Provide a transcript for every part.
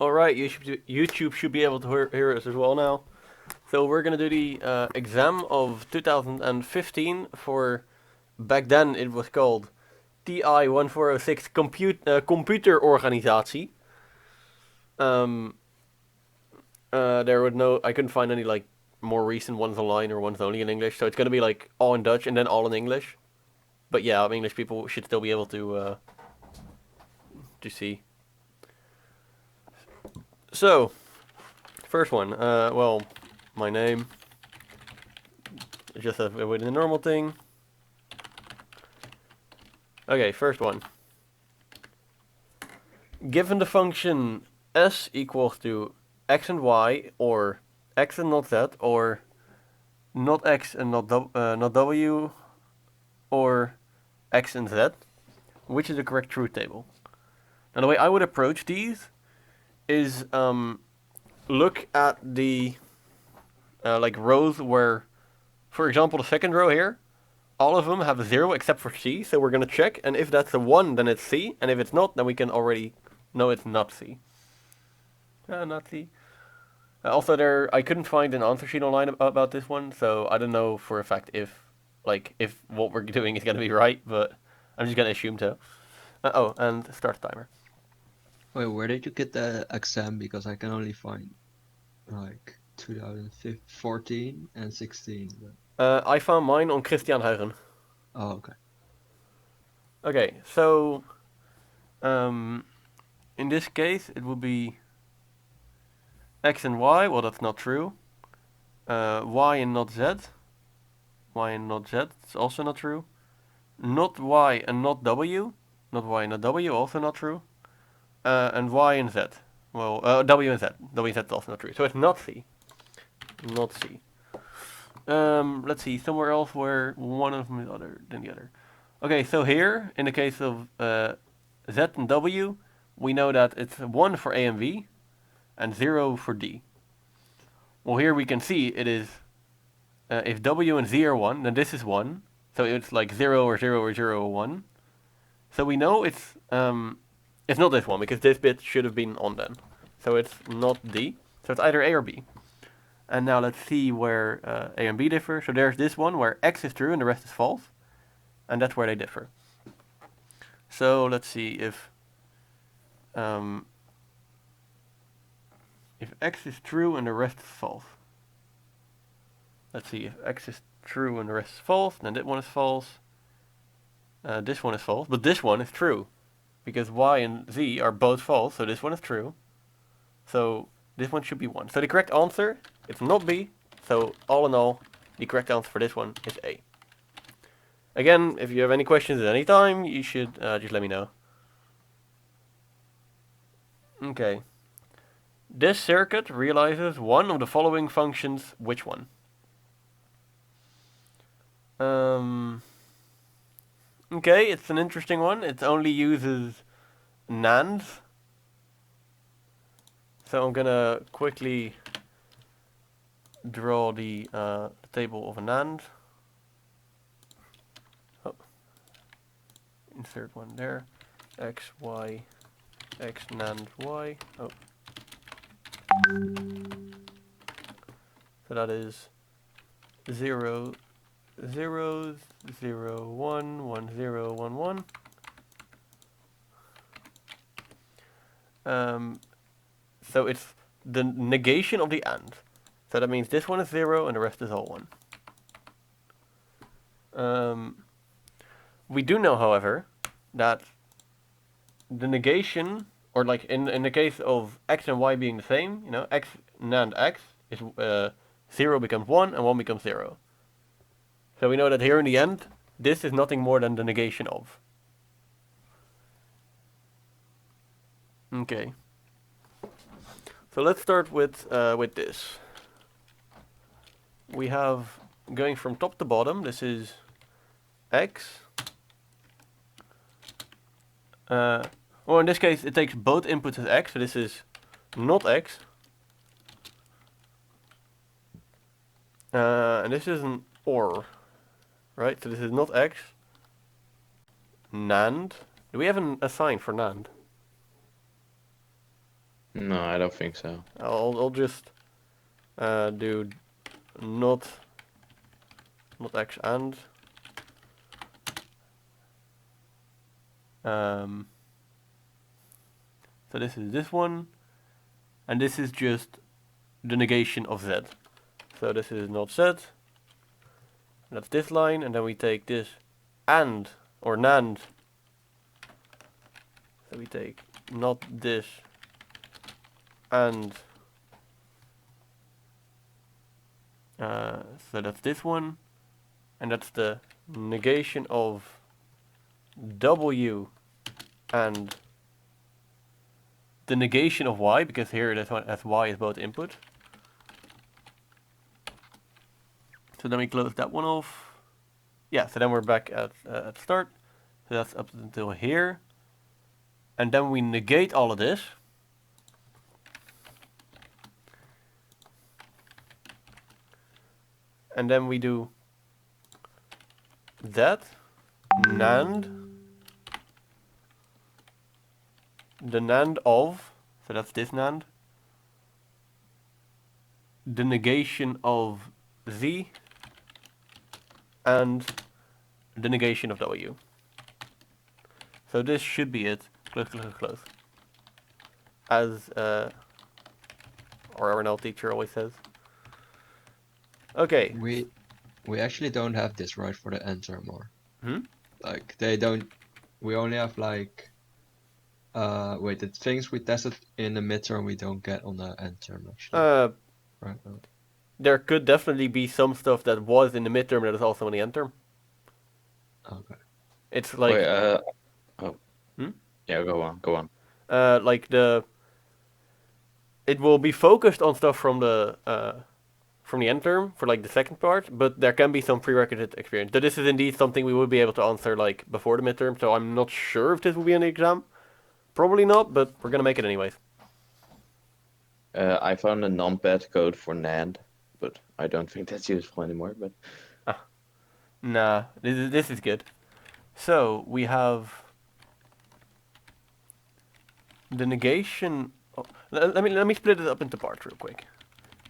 Alright, YouTube should be able to hear us as well now. So we're gonna do the exam of 2015 for, back then it was called TI-1406 Computer Organisatie. Um, there were I couldn't find any like more recent ones online or ones only in English, so it's gonna be like all in Dutch and then all in English. But yeah, English people should still be able to see. So, first one. Well, my name. Just with the normal thing. Okay, first one. Given the function s equals to x and y, or x and not z, or not x and not w, or x and z, which is the correct truth table? Now, the way I would approach these is look at the like rows where, for example, the second row here, all of them have a 0 except for C, so we're going to check, and if that's a 1, then it's C, and if it's not, then we can already know it's not C. Not C. Also, I couldn't find an answer sheet online about this one, so I don't know for a fact if what we're doing is going to be right, but I'm just going to assume so. Oh, and start timer. Wait, where did you get the exam? Because I can only find like 2014 and 16. I found mine on Christian Huygen. Oh, okay. Okay, so in this case, it would be x and y. Well, that's not true. Y and not z. Y and not z. It's also not true. Not y and not w. Not y and not w. Also not true. And y and z. Well, w and z. W and z is also not true. So it's not C. Not C. Let's see. Somewhere else where one of them is other than the other. Okay, so here, in the case of z and w, we know that it's 1 for A and V, and 0 for D. Well, here we can see it is, if W and Z are 1, then this is 1. So it's like 0 or 0 or 0 or 1. So we know it's not this one, because this bit should have been on then. So it's not D. So it's either A or B. And now let's see where A and B differ. So there's this one where X is true and the rest is false. And that's where they differ. So let's see if X is true and the rest is false. Let's see, if X is true and the rest is false, then that one is false. This one is false, but this one is true. Because Y and Z are both false, so this one is true. So this one should be 1. So the correct answer, it's not B. So all in all, the correct answer for this one is A. Again, if you have any questions at any time, you should just let me know. Okay. This circuit realizes one of the following functions. Which one? Okay, it's an interesting one. It only uses NANDs. So I'm gonna quickly draw the table of a NAND. Oh. Insert one there. X, Y, X, NAND, Y. Oh. So that is 0, 0, 0, 1, 1, 0, 1, 1. So it's the negation of the AND. So that means this one is 0 and the rest is all 1. We do know, however, that the negation, or like in the case of X and Y being the same, you know, X NAND X is 0 becomes 1 and 1 becomes 0. So we know that here in the end, this is nothing more than the negation of. Okay. So let's start with this. We have, going from top to bottom, this is X. Or in this case, it takes both inputs as X, so this is not X. And this is an OR, right? So this is not X. NAND. Do we have a sign for NAND? No, I don't think so. I'll just do not x and so this is this one, and this is just the negation of z. So this is not z. That's this line, and then we take this and or NAND. So we take not this and so that's this one, and that's the negation of W and the negation of Y, because here it has Y as both input. So then we close that one off. Yeah, so then we're back at start. So that's up until here. And then we negate all of this. And then we do that NAND, the NAND of, so that's this NAND, the negation of Z, and the negation of W. So this should be it. Close, close, close. As our RNL teacher always says. Okay. We actually don't have this right for the Endterm more. Hmm? Like they don't. We only have like. Wait, the things we tested in the midterm we don't get on the Endterm actually. Uh, Right now. there could definitely be some stuff that was in the midterm that is also in the end term. Okay. It's Wait, like, oh, hmm? yeah, go on, go on. Like it will be focused on stuff from the end term for like the second part, but there can be some prerequisite experience. So this is indeed something we would be able to answer like before the midterm. So I'm not sure if this will be in the exam. Probably not, but we're gonna make it anyways. I found a numpad code for NAND, but I don't think that's useful anymore. But Ah, nah, this is good. So we have the negation. Let me split it up into parts real quick.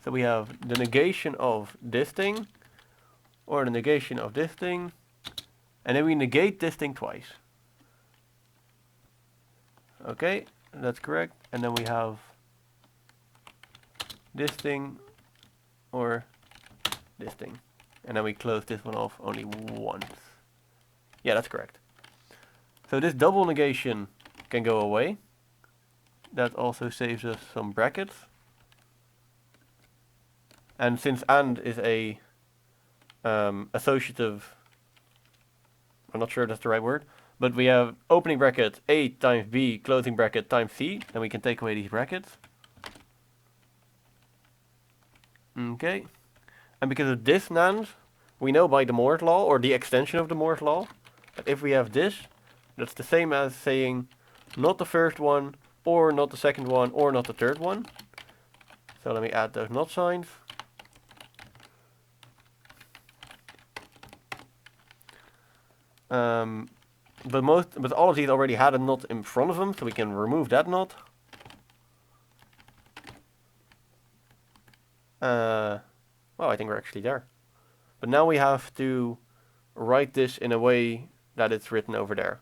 So we have the negation of this thing, or the negation of this thing, and then we negate this thing twice. Okay, that's correct. And then we have this thing, or this thing. And then we close this one off only once. Yeah, that's correct. So this double negation can go away. That also saves us some brackets. And since AND is a associative, I'm not sure that's the right word, but we have opening bracket A times B, closing bracket times C, then we can take away these brackets. Okay. And because of this NAND, we know by the Moore's law, or the extension of the Moore's law, that if we have this, that's the same as saying not the first one, or not the second one, or not the third one. So let me add those not signs. But all of these already had a not in front of them, so we can remove that not. Well, I think we're actually there. But now we have to write this in a way that it's written over there.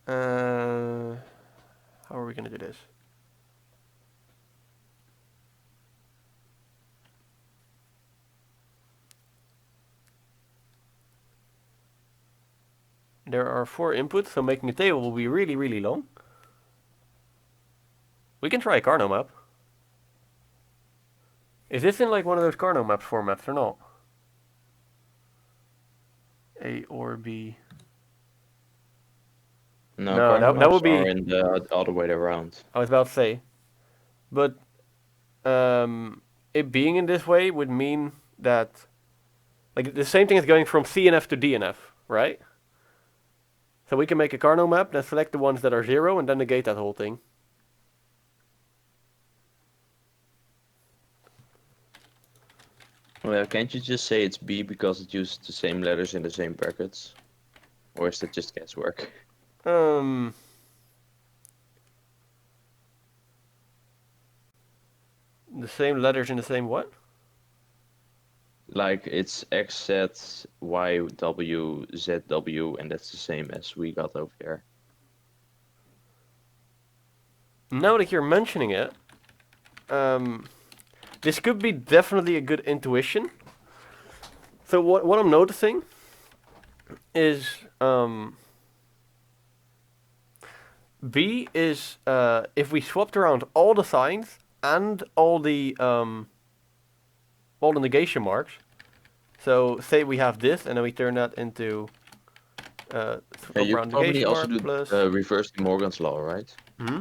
How are we going to do this? There are 4 inputs, so making a table will be really, really long. We can try a Carnot map. Is this in like one of those Carnot maps formats or not? A or B? no, No, kernel that maps would are be. in the other way around. I was about to say, but it being in this way would mean that, like, the same thing as going from CNF to DNF, right? So we can make a Carnot map, then select the ones that are 0, and then negate that whole thing. Well, can't you just say it's B because it uses the same letters in the same brackets? Or is that just guesswork? The same letters in the same what? Like it's XZ, YW, ZW, and that's the same as we got over here. Now that you're mentioning it, this could be definitely a good intuition. So what I'm noticing is B is if we swapped around all the signs and all the negation marks. So say we have this, and then we turn that into swap You around probably negation also mark do plus. reverse de Morgan's law, right? Hmm?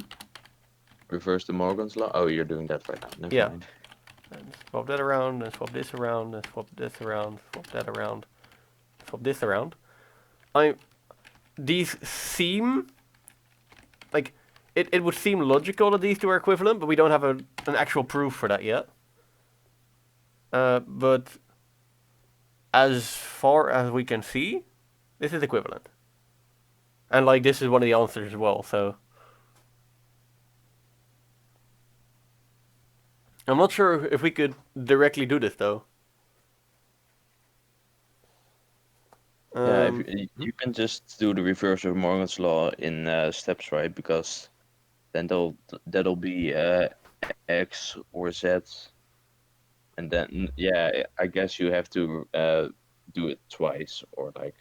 Reverse de Morgan's law. Oh, you're doing that right now. Never Yeah. mind. And swap that around, and swap this around, and swap this around, swap that around, swap this around. These seem like it would seem logical that these two are equivalent, but we don't have an actual proof for that yet. But as far as we can see, this is equivalent. And like this is one of the answers as well, so I'm not sure if we could directly do this though. Yeah, if Hmm? you can just do the reverse of Morgan's law in steps, right? Because then that'll be X or Z, and then yeah, I guess you have to do it twice or like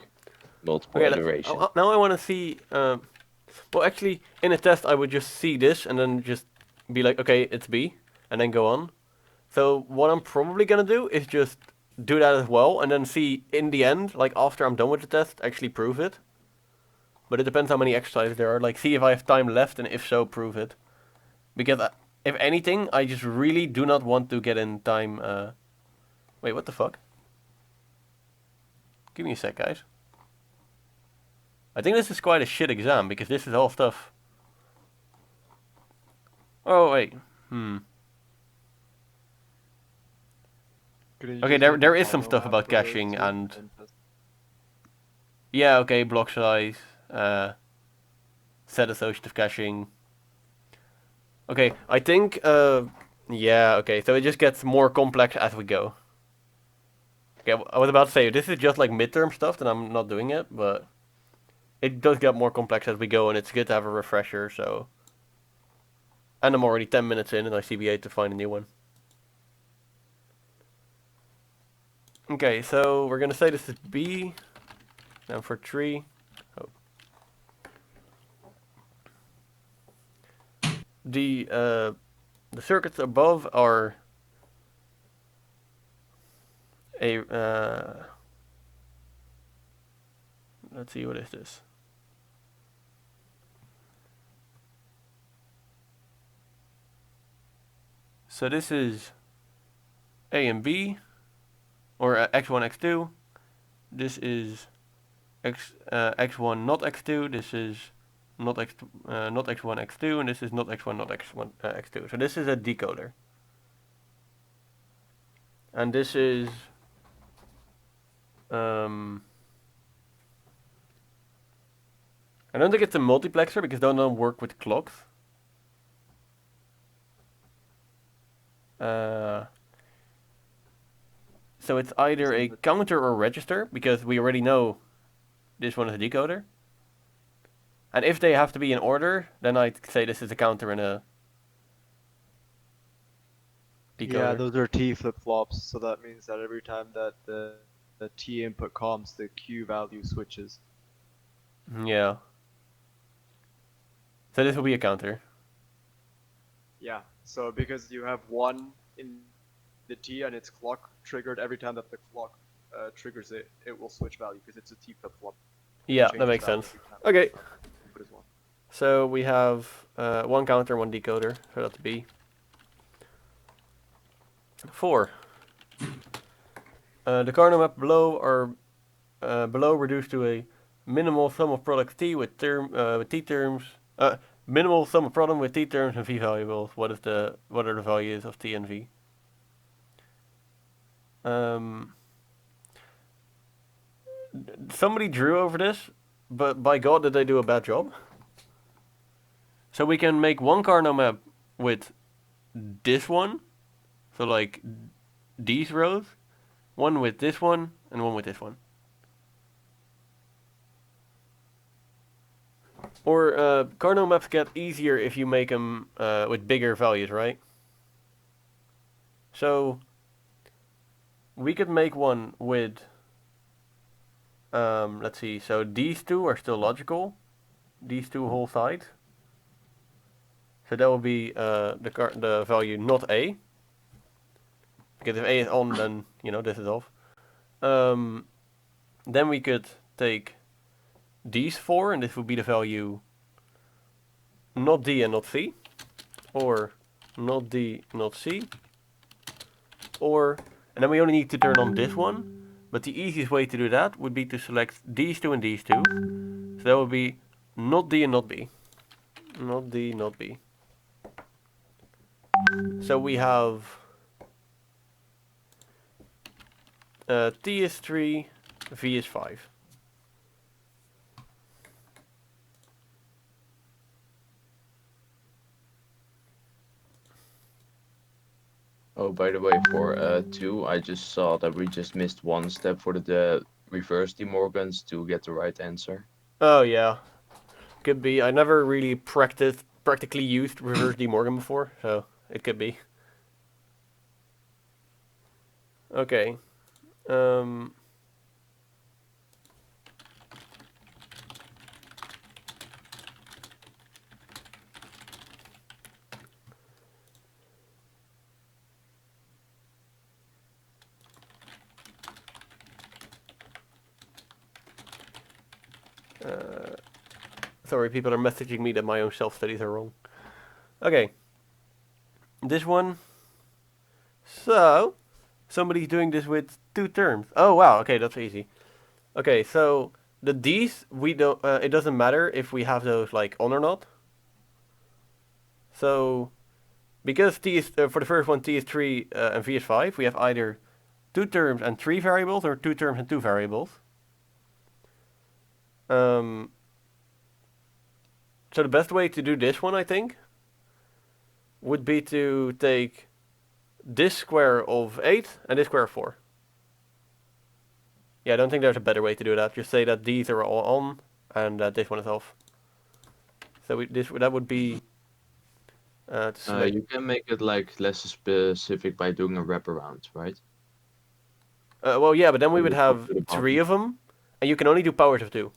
multiple Okay, iterations. now I want to see. Well, actually, in a test, I would just see this and then just be like, okay, it's B, and then go on. So what I'm probably gonna do is just do that as well, and then see in the end, like after I'm done with the test, actually prove it. But it depends how many exercises there are. Like, see if I have time left, and if so, prove it. Because if anything, I just really do not want to get in time. Wait, what the fuck? Give me a sec, guys. I think this is quite a shit exam because this is all stuff. Oh wait, Couldn't you Okay, just make a there is some final stuff map about for those caching two and test? yeah, okay, block size, set associative caching. Okay, I think yeah, okay, so it just gets more complex as we go. Okay, I was about to say if this is just like midterm stuff, then I'm not doing it, but it does get more complex as we go, and it's good to have a refresher. So, and I'm already 10 minutes in, and I CBA to find a new one. Okay, so we're gonna say this is B. Now for tree. Oh. The circuits above are a let's see, what is this? So this is A and B, or x1, x2. This is x1 not x2. This is not not x1 x2, and this is not x1 not x1 x2. So this is a decoder, and this is I don't think it's a multiplexer because they don't work with clocks. So it's either a counter or register because we already know this one is a decoder. And if they have to be in order, then I'd say this is a counter and a decoder. Yeah, those are T flip-flops, so that means that every time that the T input comes, the Q value switches. Yeah. So this will be a counter. Yeah, so because you have one in the T and it's clock triggered, every time that the clock triggers it, it will switch value because it's a T flip-flop. Yeah, that makes sense. Okay. So we have one counter, one decoder. So that's B. 4. The Carnot map below are below reduced to a minimal sum of products T with T terms. Minimal sum of product with T terms and V variables. What are the values of T and V? Somebody drew over this, but by God, did they do a bad job? So we can make one Carnot map with this one, so like these rows, one with this one, and one with this one. Or Carnot maps get easier if you make them with bigger values, right? So we could make one with, let's see, so these two are still logical, these two whole sides. So that will be the value not A, because if A is on, then this is off. Then we could take these four, and this would be the value not D and not C, or not D, not C, or, and then we only need to turn on this one, but the easiest way to do that would be to select these two and these two. So that would be not D and not B. Not D, not B. So we have T is 3, V is 5. Oh, by the way, for 2, I just saw that we just missed one step for the reverse De Morgans to get the right answer. Oh yeah, could be. I never really practically used reverse De Morgan before, so it could be. Okay. Sorry, people are messaging me that my own self-studies are wrong. Okay. This one. So, somebody's doing this with 2 terms. Oh wow, okay, that's easy. Okay, so the D's, we don't, it doesn't matter if we have those like on or not. So, because T is, for the first one, T is 3 and V is 5, we have either 2 terms and 3 variables or 2 terms and 2 variables. So the best way to do this one, I think, would be to take this square of 8 and this square of 4. Yeah, I don't think there's a better way to do that. Just say that these are all on and that this one is off. So that would be... You can make it like less specific by doing a wraparound, right? well, yeah, but then we From would the top have to the 3 bottom. of them, and you can only do powers of 2.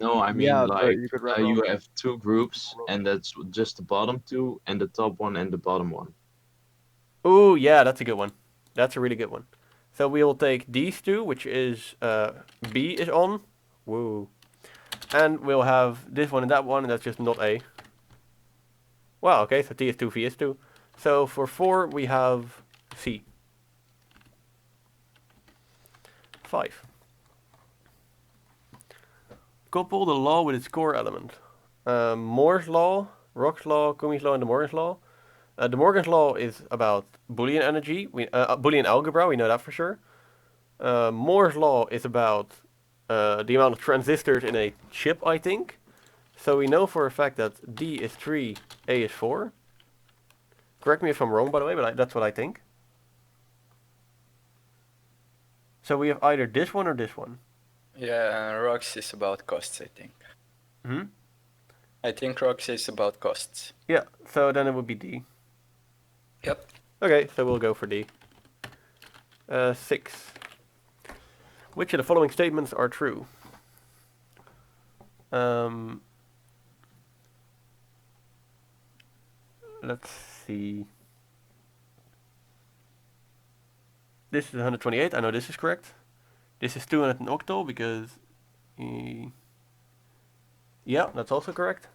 No, I mean Yeah, but like you could wrap you around have 2 groups, row. and that's just the bottom 2 and the top one and the bottom one. Ooh, yeah, that's a good one. That's a really good one. So we will take these 2, which is B is on. Woo. And we'll have this one and that's just not A. Wow, okay, so T is 2, V is 2. So for 4, we have C. 5. Couple the law with its core element. Moore's law, Rock's law, Kumi's law, and De Morgan's law. De Morgan's law is about Boolean energy, Boolean algebra, we know that for sure. Moore's law is about the amount of transistors in a chip, I think. So we know for a fact that D is 3, A is 4. Correct me if I'm wrong, by the way, but that's what I think. So we have either this one or this one. Yeah, rocks is about costs, I think. Hmm? I think rocks is about costs. Yeah, so then it would be D. Yep. Okay, so we'll go for D. 6. Which of the following statements are true? Let's see. This is 128. I know this is correct. This is 200 in octal because... yeah, that's also correct.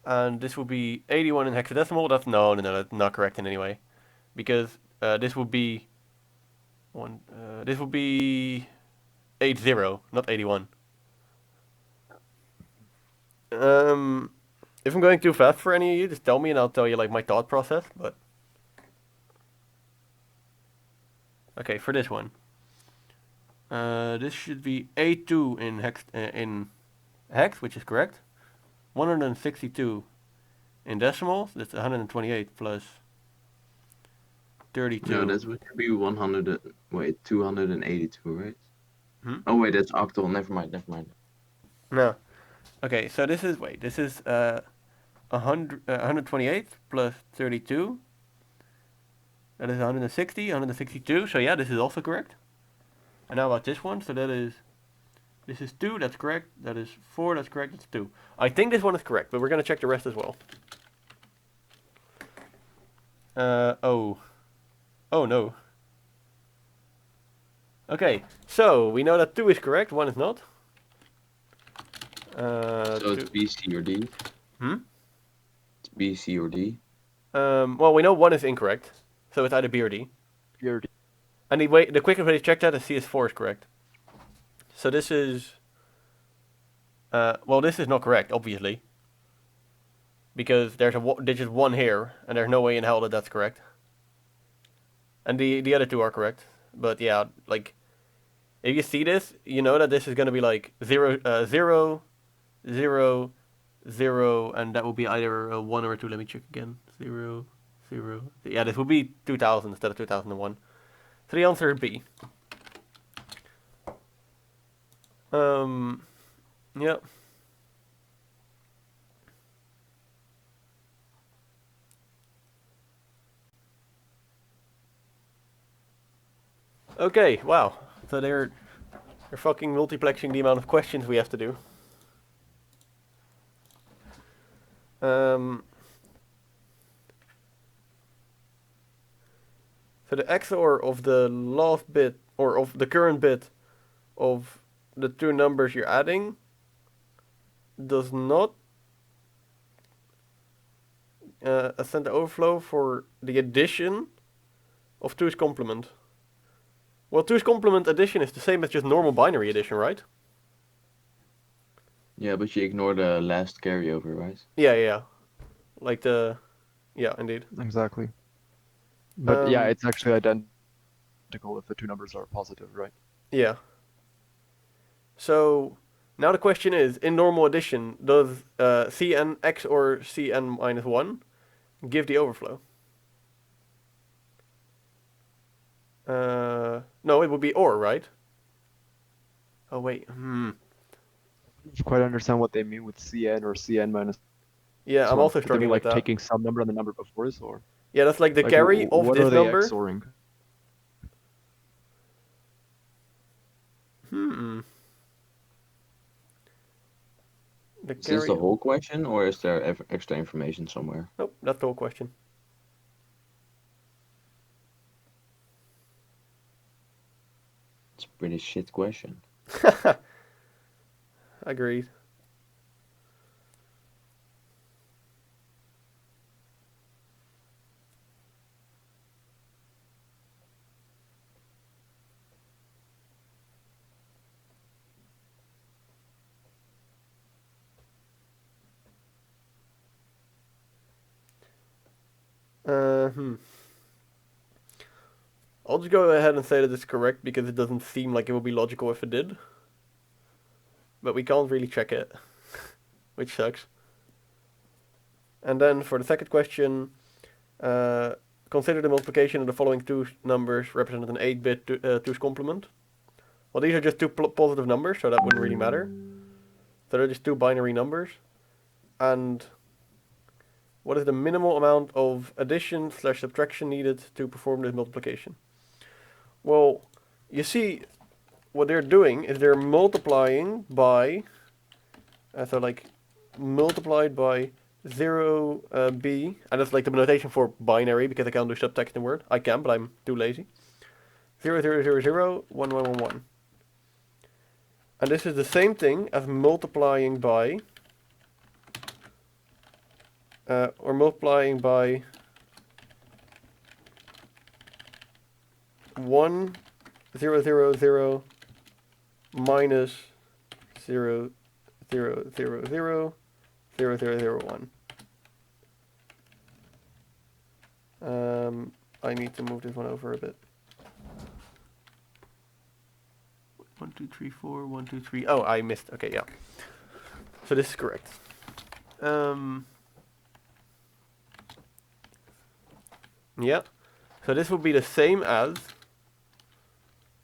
And this would be 81 in hexadecimal. That's that's not correct in any way. Because this would be... this would be 80, not 81. If I'm going too fast for any of you, just tell me and I'll tell you like my thought process. But okay, for this one, This should be A2 in hex, which is correct. 162 in decimals. That's 128 plus 32. No, that would be 100. Wait, 282, right? Hmm? Oh wait, that's octal. Never mind. Never mind. No. Okay, so this is 128 plus 32. That is 160, 162. So yeah, this is also correct. And now about this one. So this is 2, that's correct. That is 4, that's correct. That's 2. I think this one is correct, but we're going to check the rest as well. Oh. Oh no. Okay, so we know that 2 is correct, 1 is not. So it's B, C, or D. Hmm? It's B, C, or D. Well, we know 1 is incorrect, so it's either B or D. Here, And the quickest way to check that is see if 4 is correct. So this is... well, this is not correct, obviously. Because there's a digit 1 here, and there's no way in hell that that's correct. And the other 2 are correct. But yeah, like... If you see this, you know that this is going to be like 0, 0, 0, 0, and that will be either a 1 or a 2. Let me check again. 0, 0. Yeah, this will be 2000 instead of 2001. So the answer is B. Yeah. Okay, wow. So they're fucking multiplexing the amount of questions we have to do. So the XOR of the last bit, or of the current bit, of the two numbers you're adding does not send the overflow for the addition of 2's complement. Well, 2's complement addition is the same as just normal binary addition, right? Yeah, but you ignore the last carryover, right? Yeah. Like the... Yeah, indeed. exactly. But yeah, Um, it's actually identical if the two numbers are positive, right? Yeah. So, now the question is, in normal addition, does Cnx or Cn minus 1 give the overflow? No, it would be or, right? Oh, wait. I don't quite understand what they mean with Cn or Cn minus Yeah, I'm 1. also Do they mean struggling with like that. taking some number and the number before it, or Yeah, that's like the like carry of what are this they number. XORing? The Is this carry... the whole question, or is there extra information somewhere? Nope, that's the whole question. It's a pretty shit question. Agreed. I'll just go ahead and say that it's correct because it doesn't seem like it would be logical if it did. But we can't really check it, which sucks. And then for the second question, consider the multiplication of the following two numbers represented an 8-bit 2's complement. Well, these are just two positive numbers, so that wouldn't really matter. So they're just two binary numbers. And what is the minimal amount of addition / subtraction needed to perform this multiplication? Well, you see, what they're doing is they're multiplying by, so like multiplied by 0b, and that's like the notation for binary because I can't do subtext in Word. I can, but I'm too lazy. 0, 0, 0, 0, 1, 1, 1, 1. And this is the same thing as multiplying by, or multiplying by 1, 0, 0, 0, minus 0, 0, 0, 0, 0, 0, 0, 1. I need to move this one over a bit. 2, 3, 4, 1, 2, 3. Oh, I missed. Okay, yeah. So this is correct. Yeah. So this would be the same as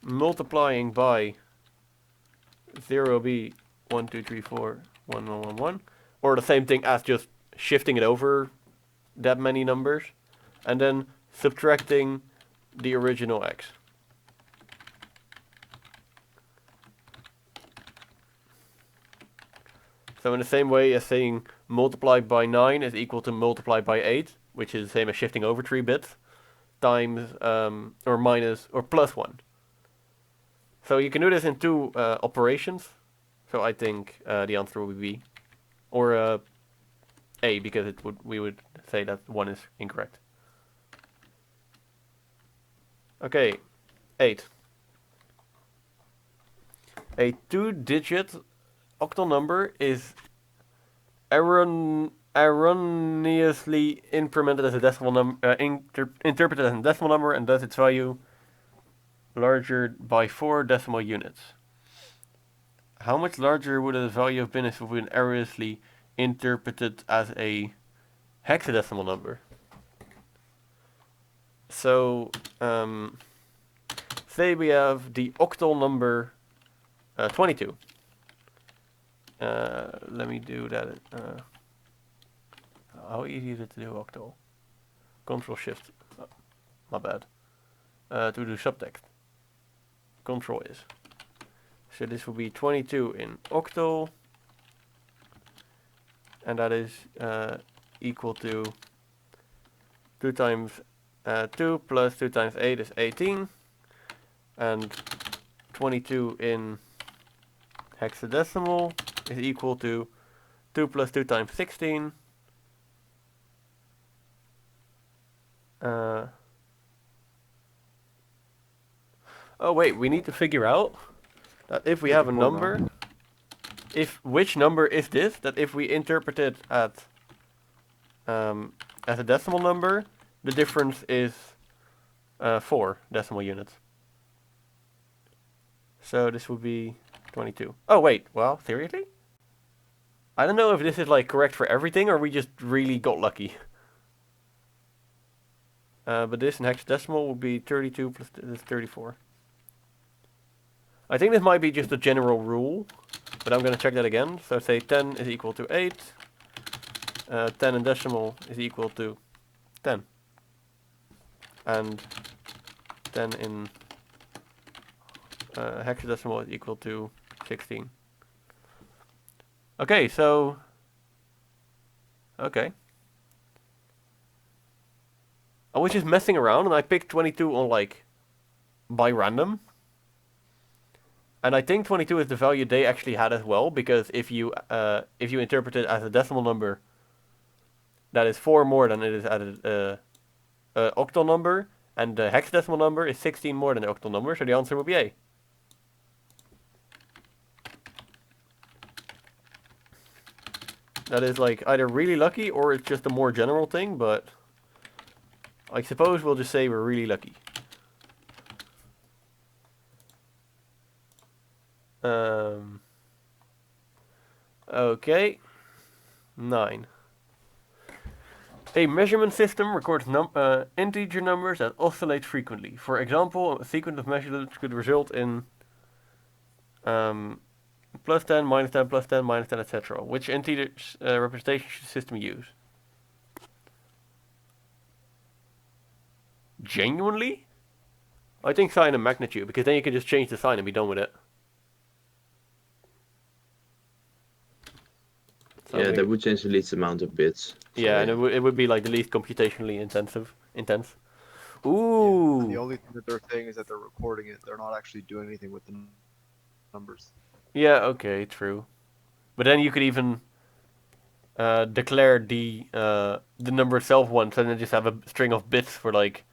multiplying by 0b 1, 2, 3, 4, 1, 1, 1, 1. Or the same thing as just shifting it over that many numbers. And then subtracting the original x. So in the same way as saying multiply by 9 is equal to multiply by 8, which is the same as shifting over 3 bits, times, or minus, or plus 1. So you can do this in two operations. So I think the answer would be B. Or A, because we would say that 1 is incorrect. Okay, 8. A 2-digit octal number is erroneously implemented as a decimal number, interpreted as a decimal number, and thus its value larger by 4 decimal units. How much larger would the value have been if it had been erroneously interpreted as a hexadecimal number? So, say we have the octal number 22. Let me do that. How easy is it to do octal? Control Shift. Oh, my bad. To do subtext. Control is. So this will be 22 in octal. And that is equal to 2 times 2 plus 2 times 8 is 18. And 22 in hexadecimal is equal to 2 plus 2 times 16. Oh wait, we need to figure out that if we have a number, which number is this, that if we interpret it as a decimal number, the difference is 4 decimal units. So this would be 22. Oh wait, well, seriously? I don't know if this is like correct for everything or we just really got lucky. But this in hexadecimal would be 32 plus 34. I think this might be just a general rule, but I'm going to check that again. So say 10 is equal to 8. 10 in decimal is equal to 10. And 10 in hexadecimal is equal to 16. Okay, so... Okay. I was just messing around and I picked 22 on like... by random. And I think 22 is the value they actually had as well, because if you interpret it as a decimal number, that is 4 more than it is at an octal number, and the hexadecimal number is 16 more than the octal number, so the answer will be A. That is like either really lucky or it's just a more general thing, but I suppose we'll just say we're really lucky. Okay. 9. A measurement system records integer numbers that oscillate frequently. For example, a sequence of measurements could result in plus 10, minus 10, plus 10, minus 10, etc. Which integer representation should the system use? Genuinely? I think sign and magnitude, because then you can just change the sign and be done with it. So Yeah, that would change the least amount of bits. Yeah, and it would be like the least computationally intense. Ooh. Yeah, and the only thing that they're saying is that they're recording it. They're not actually doing anything with the numbers. Yeah, okay, true. But then you could even declare the number itself once, and then just have a string of bits for like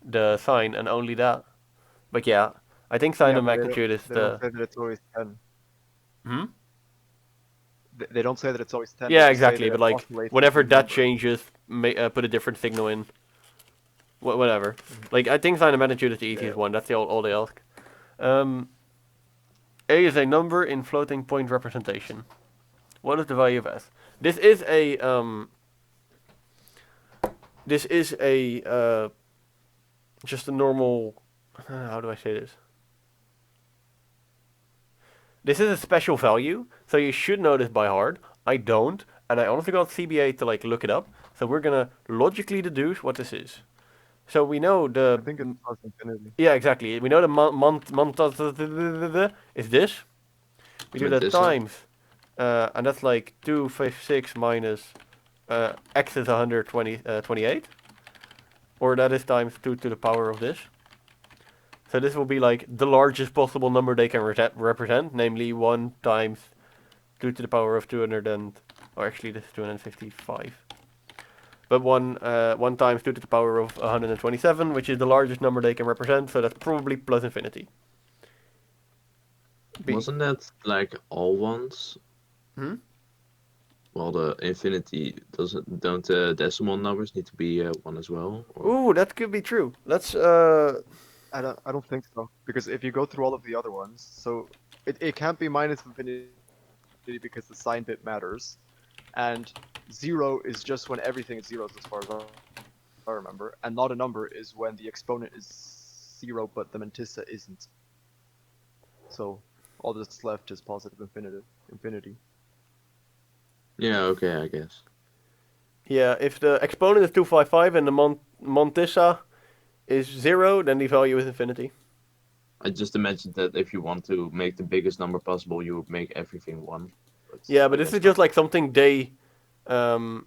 the sign, and only that. But yeah, I think sign and magnitude is they the. don't say that it's always 10. Hmm. They don't say that it's always 10. Yeah, they just say exactly. that But it like, oscillates whenever with the that number. changes, put a different signal in. Whatever. Like, I think sign and magnitude is the easiest one. That's all they ask. A is a number in floating point representation. What is the value of S? This is a just a normal. How do I say this? This is a special value, so you should know this by heart. I don't, and I honestly got CBA to like look it up. So we're gonna logically deduce what this is. So we know I think it's plus infinity. yeah, exactly. We know the month is this. We do that Mantissa. times, and that's like 256 minus x is 128, or that is times 2 to the power of this. So this will be like the largest possible number they can represent, namely 1 times 2 to the power of 200 and, or actually this is 255. But 1 times 2 to the power of 127, which is the largest number they can represent, so that's probably plus infinity. B. Wasn't that like all ones? Hmm? Well, the infinity don't the decimal numbers need to be one as well? Or... Ooh, that could be true. Let's I don't think so, because if you go through all of the other ones, so it can't be minus infinity because the sign bit matters, and 0 is just when everything is zeros as far as I remember, and not a number is when the exponent is 0 but the mantissa isn't. So all that's left is positive infinity. Yeah, okay, I guess. yeah, if the exponent is 255 and the mantissa is 0, then the value is infinity. I just imagined that if you want to make the biggest number possible, you would make everything 1. Yeah, but I this guess is just like something they, like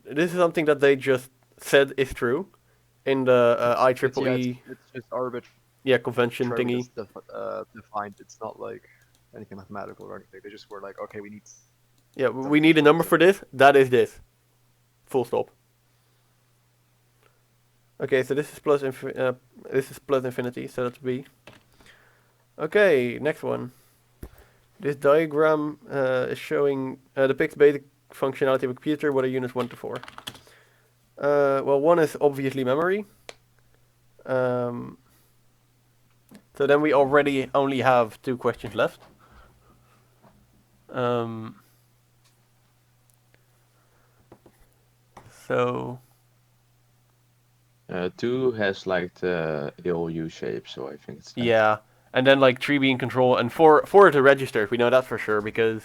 this is something that they just said is true in the IEEE It's just arbitrary. convention thingy. Defined. It's not like anything mathematical or anything. They just were like, okay, we need. Yeah, we need a number for this. That is this. Full stop. Okay, so this is plus infinity, so that's B. Okay, next one. This diagram is showing depicts basic functionality of a computer. What are units 1 to 4? Well, 1 is obviously memory. So then we already only have 2 questions left. So 2 has like the ill U shape, so I think it's yeah, and then like 3 being control, and 4 is the registers. We know that for sure because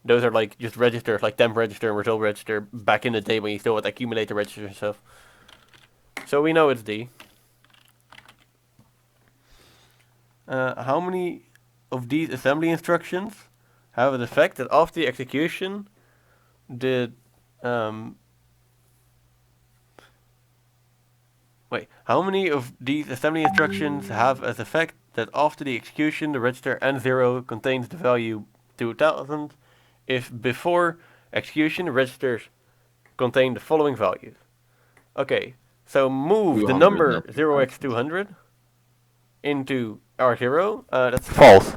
those are like just registers, like temp register and result register back in the day when you still had accumulator registers and stuff. So we know it's D. How many of these assembly instructions have an effect that after the execution, the how many of these assembly instructions have as effect that after the execution the register N0 contains the value 2000 if before execution the registers contain the following values? Okay, so move the 200, number not 0x200 into R0. That's false.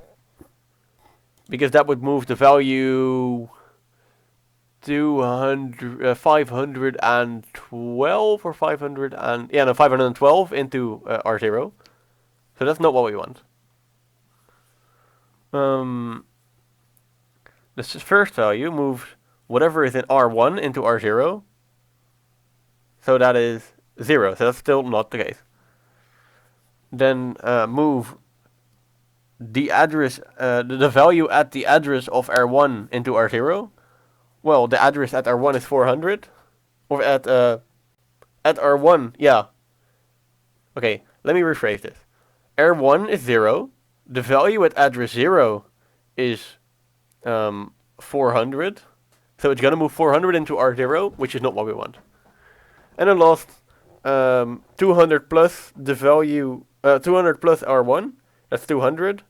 Because that would move the value 512 or 512 into R0. So that's not what we want. This first value moves whatever is in R1 into R0. So that is 0. So that's still not the case. Then move the address, the value at the address of R1 into R0. Well, the address at R1 is 400. Or at R1, yeah. Okay, let me rephrase this. R1 is 0. The value at address 0 is 400. So it's going to move 400 into R0, which is not what we want. And then last, 200 plus the value, 200 plus R1, that's 200.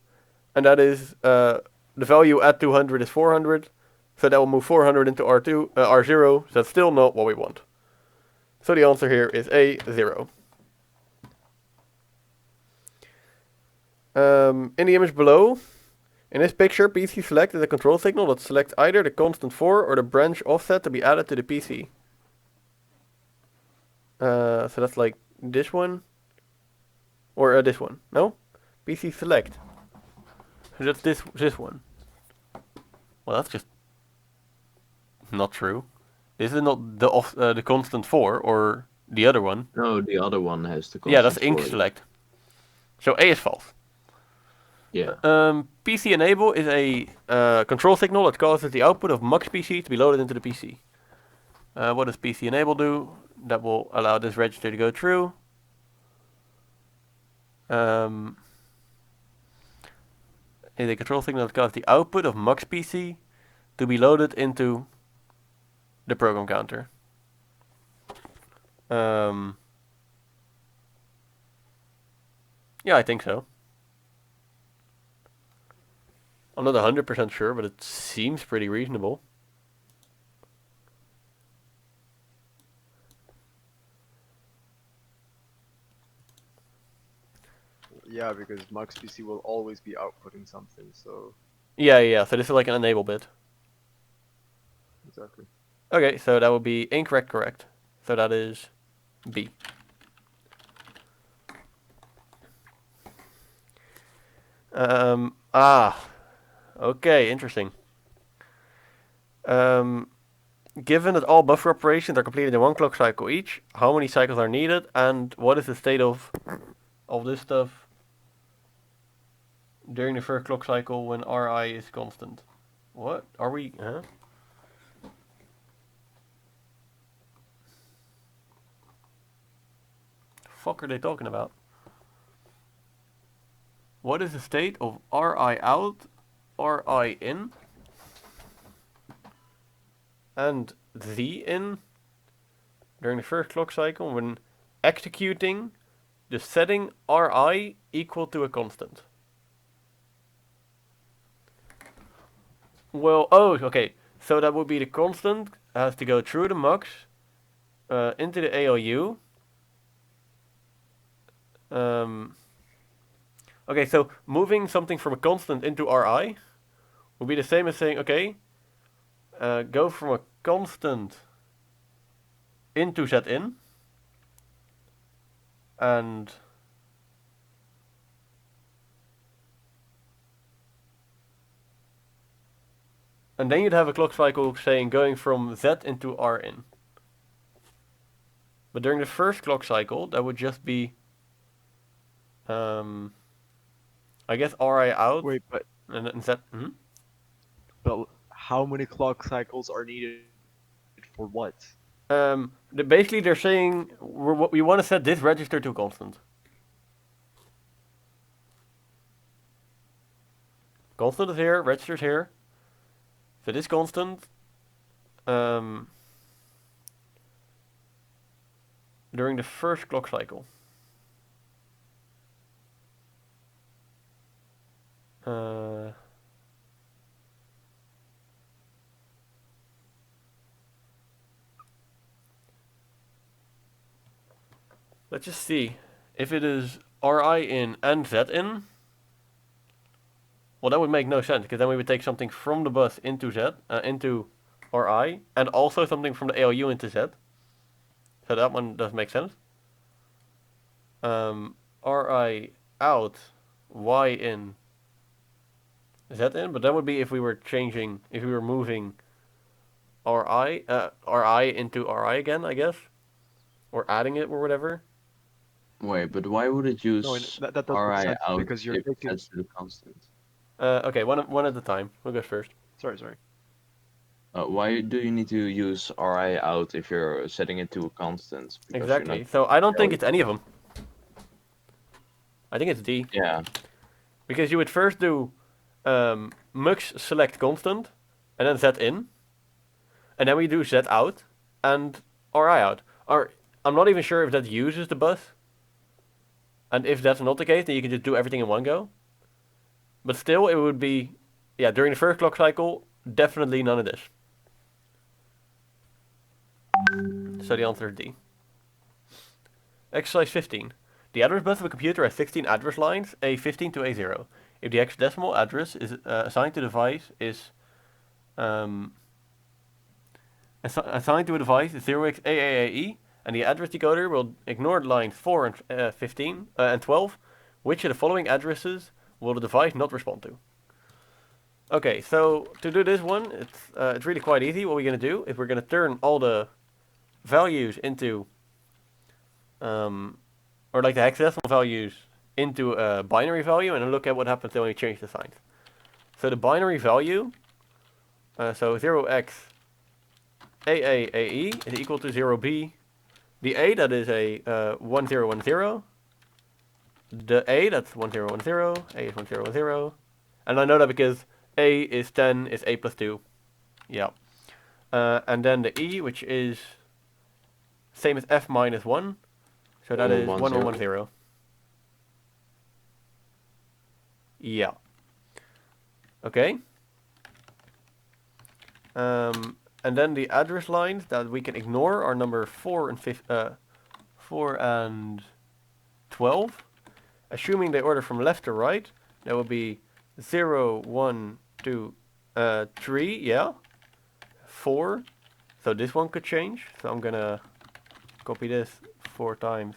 And that is, the value at 200 is 400. So that will move 400 into R2, R0. So that's still not what we want. So the answer here is A, 0. In the image below, in this picture, PC select is a control signal that selects either the constant 4 or the branch offset to be added to the PC. So that's like this one. Or this one. No? PC select. That's this one. Well, that's just not true. This is not the constant 4 or the other one. No, the other one has the Yeah, that's constant ink 4. select. So A is false. Yeah. PC enable is a control signal that causes the output of mux PC to be loaded into the PC. What does PC enable do? That will allow this register to go through. Is a control signal that causes the output of mux PC to be loaded into the program counter. Yeah, I think so. I'm not 100% sure, but it seems pretty reasonable. Yeah, because Mux PC will always be outputting something, so Yeah. So this is like an enable bit. exactly. Okay, so that would be incorrect, correct. So that is B. Okay, interesting. Given that all buffer operations are completed in one clock cycle each, how many cycles are needed, and what is the state of this stuff during the first clock cycle when Ri is constant? What are we? Huh? Fuck are they talking about? What is the state of Ri out, Ri in, and Z in during the first clock cycle when executing the setting Ri equal to a constant? Well, oh, okay. So that would be the constant has to go through the mux into the ALU. Okay, so moving something from a constant into Ri would be the same as saying, okay, go from a constant into Zin, and then you'd have a clock cycle saying going from Z into R in. But during the first clock cycle, that would just be, I guess Ri out. Wait, but And Z. but how many clock cycles are needed for what? Basically, they're saying we want to set this register to constant. Constant is here, register is here. So this constant during the first clock cycle. Let's just see if it is Ri in and Z in. Well, that would make no sense because then we would take something from the bus into Z into Ri and also something from the ALU into Z. So that one does make sense. Ri out, Y in, Z in, but that would be if we were changing, if we were moving Ri into Ri again, I guess, or adding it or whatever. Wait, but why would it No, use that doesn't make Ri sense out because you're if taking. that's the constant? Okay, one at a time. Who goes first? Sorry. Why do you need to use Ri out if you're setting it to a constant? Because Exactly. You're not, So I don't think it's any of them. I think it's D. yeah. Because you would first do mux select constant, and then Z in, and then we do Z out, and Ri out. Or I'm not even sure if that uses the bus. And if that's not the case, then you can just do everything in one go. But still, it would be, yeah, during the first clock cycle, definitely none of this. So the answer is D. Exercise 15. The address bus of a computer has 16 address lines, A15 to A0. If the hexadecimal address is assigned to the device is assigned to a device is 0xAAAE, and the address decoder will ignore lines 4 and 15 and 12. Which of the following addresses will the device not respond to? Okay, so to do this one, it's really quite easy. What we're gonna do is we're gonna turn all the values into or like the hexadecimal values into a binary value, and then look at what happens when we change the signs. So the binary value, so 0x AAAE is equal to 0b. The A, that is a 1010. The A, that's 1010. A is 1010. And I know that because A is 10 is A plus 2. Yeah. And then the E, which is same as F minus 1. So that is 1110. 1110. Yeah. Okay. And then the address lines that we can ignore are number 4 and 12. Assuming they order from left to right, that would be 0, 1, 2, 3, yeah. 4. So this one could change. So I'm gonna copy this 4 times.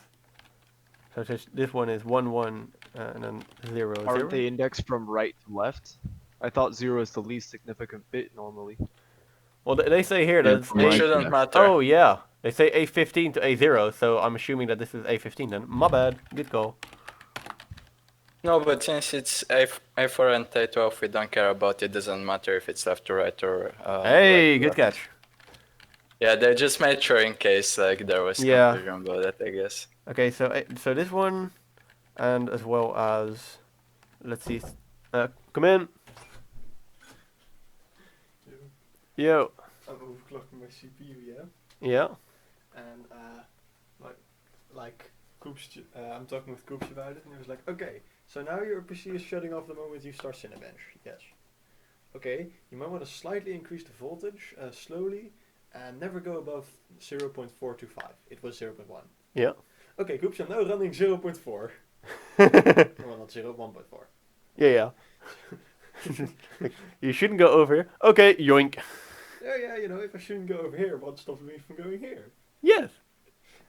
So this one is 1, 1, and then 0, 0. Aren't they indexed from right to left? I thought 0 is the least significant bit normally. Well, they say here Yeah, that it's from It right to shouldn't left. matter. Oh yeah, they say A15 to A0, so I'm assuming that this is A15 then. My bad, good call. No, but since it's A4 and A12, we don't care about it. Doesn't matter if it's left to right or Hey, right to good left. catch. Yeah, they just made sure in case like there was Yeah. confusion about that, I guess. Okay, so this one, and as well as, let's see, come in. Yo. I'm overclocking my CPU, yeah. Yeah. And like Koop's, I'm talking with Koop's about it, and he was like, okay, so now your PC is shutting off the moment you start Cinebench. Yes. Okay, you might want to slightly increase the voltage slowly, and never go above 0.425. It was 0.1. Yeah. Okay, Koop's, I'm now running 0.4. Well, not 1.4. Yeah. You shouldn't go over here. Okay, yoink. Yeah, you know, if I shouldn't go over here, what stops me from going here? Yes.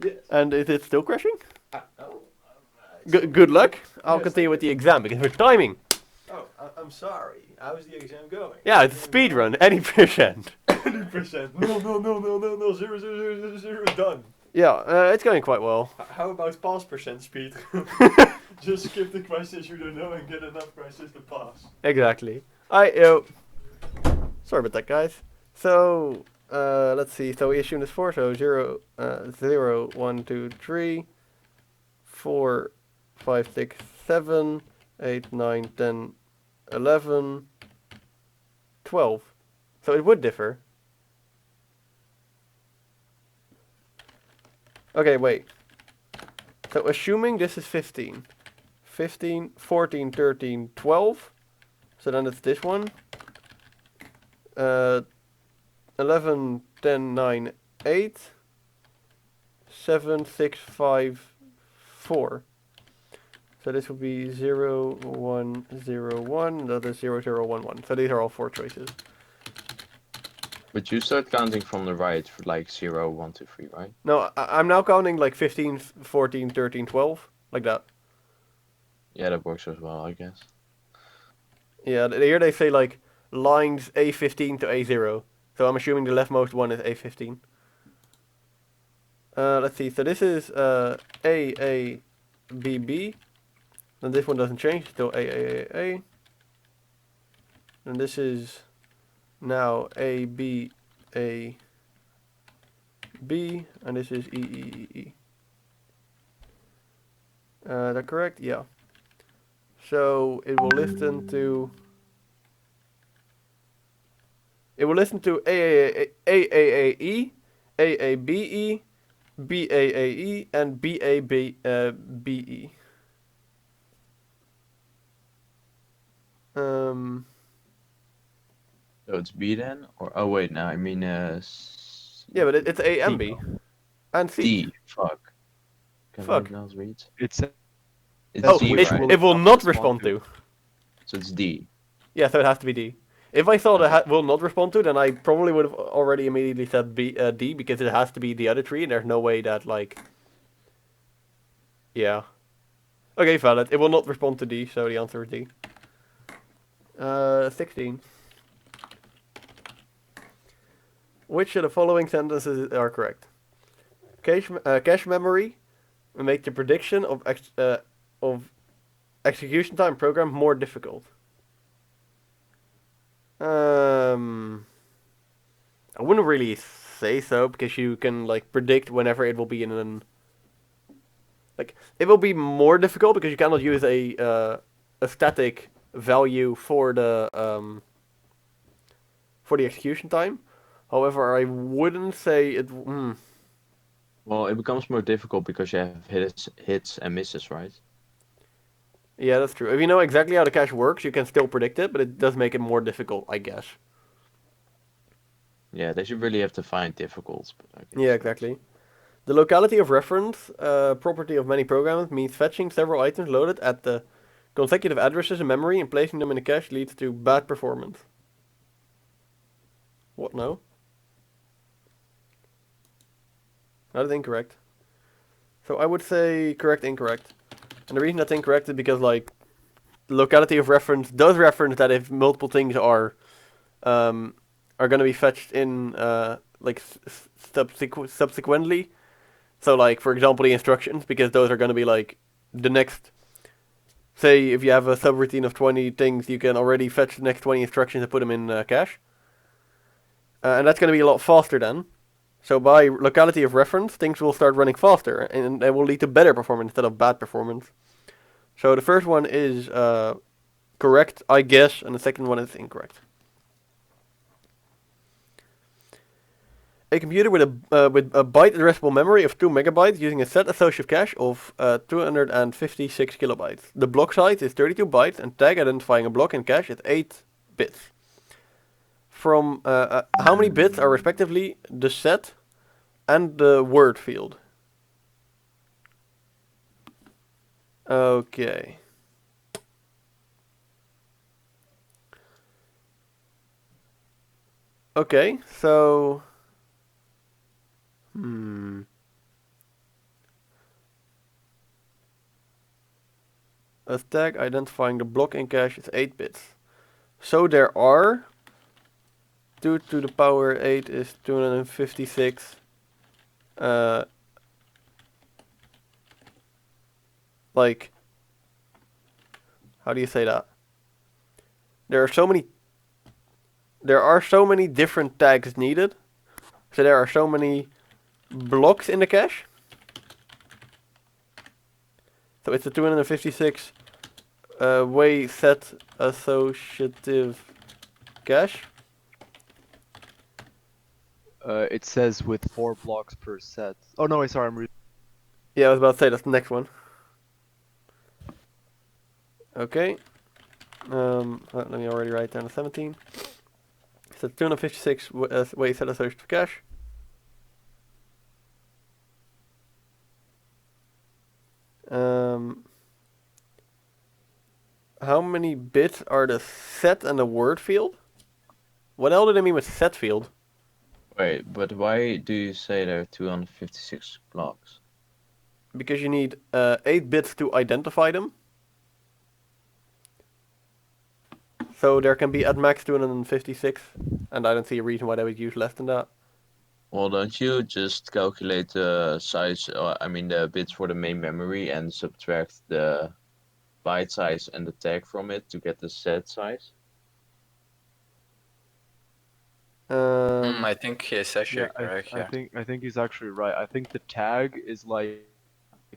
Yes. And is it still crashing? No. Good luck. I'll Yes, continue thank with the you. exam because we're timing. Oh, I'm sorry. How's the exam going? Yeah, it's a speed run, any percent. 20%. No, 0.000 done. Yeah, it's going quite well. How about pass percent speed? Just skip the questions you don't know and get enough questions to pass. Exactly. Sorry about that, guys. So, let's see. So we assume this 4, so 0, 0, 1, 2, 3, 4, 5, 6, 7, 8, 9, 10, 11, 12. So it would differ. Okay, wait. So assuming this is 15. 15, 14, 13, 12. So then it's this one. 11, 10, 9, 8. 7, 6, 5, 4. So this will be 0, 1, 0, 1. That is 0, 0, 1, 1. So these are all 4 choices. But you start counting from the right for like 0, 1, 2, 3, right? No, I'm now counting like 15, 14, 13, 12. Like that. Yeah, that works as well, I guess. Yeah, here they say like lines A15 to A0. So I'm assuming the leftmost one is A15. Let's see, so this is A, B, B. Then this one doesn't change, still A. And this is now A, B, A, B. And this is E. That correct? Yeah. So it will listen to... It will listen to AAAE, AABE, BAAE, and BABE. So it's B then? Or oh wait, no, I mean Yeah, but it's A and B. And C. D. Fuck. Can Fuck. anyone else read? It's It's Oh, D, it, right? it will not respond to. So it's D. Yeah, so it has to be D. If I thought it will not respond to, then I probably would have already immediately said D, because it has to be the other three, and there's no way that, like... Yeah. Okay, valid. It will not respond to D, so the answer is D. 16. Which of the following sentences are correct? Cache memory will make the prediction of execution time program more difficult. I wouldn't really say so because you can like predict whenever it will be in an like it will be more difficult because you cannot use a static value for the execution time. However, I wouldn't say it. Well, it becomes more difficult because you have hits and misses, right? Yeah, that's true. If you know exactly how the cache works, you can still predict it, but it does make it more difficult, I guess. Yeah, they should really have to find difficult, but I guess Yeah, not. exactly. The locality of reference property of many programs means fetching several items loaded at the consecutive addresses in memory and placing them in the cache leads to bad performance. What? No? That is incorrect. So I would say correct, incorrect. And the reason that's incorrect is because like locality of reference does reference that if multiple things are going to be fetched in like subsequently. So like for example the instructions because those are going to be like the next. Say if you have a subroutine of 20 things, you can already fetch the next 20 instructions and put them in cache. And that's going to be a lot faster then. So by locality of reference, things will start running faster, and it will lead to better performance instead of bad performance. So the first one is correct, I guess, and the second one is incorrect. A computer with a byte addressable memory of 2 megabytes using a set associative cache of 256 kilobytes. The block size is 32 bytes, and tag identifying a block in cache is 8 bits. From how many bits are respectively the set and the word field? Okay. Okay, so a tag identifying the block in cache is 8 bits. So there are 2 to the power 8 is 256 like how do you say that? There are so many different tags needed. So there are so many blocks in the cache. So it's a 256 way set associative cache. It says with 4 blocks per set. Oh no, sorry, I'm reading. Yeah, I was about to say that's the next one. Okay. Let me already write down the 17. So 256 way set associative cache. How many bits are the set and the word field? What else did I mean with set field? Wait, but why do you say there are 256 blocks? Because you need 8 bits to identify them. So there can be at max 256, and I don't see a reason why they would use less than that. Well, don't you just calculate the size, I mean the bits for the main memory and subtract the byte size and the tag from it to get the set size? I think he's actually correct here. I think he's actually right. I think the tag is like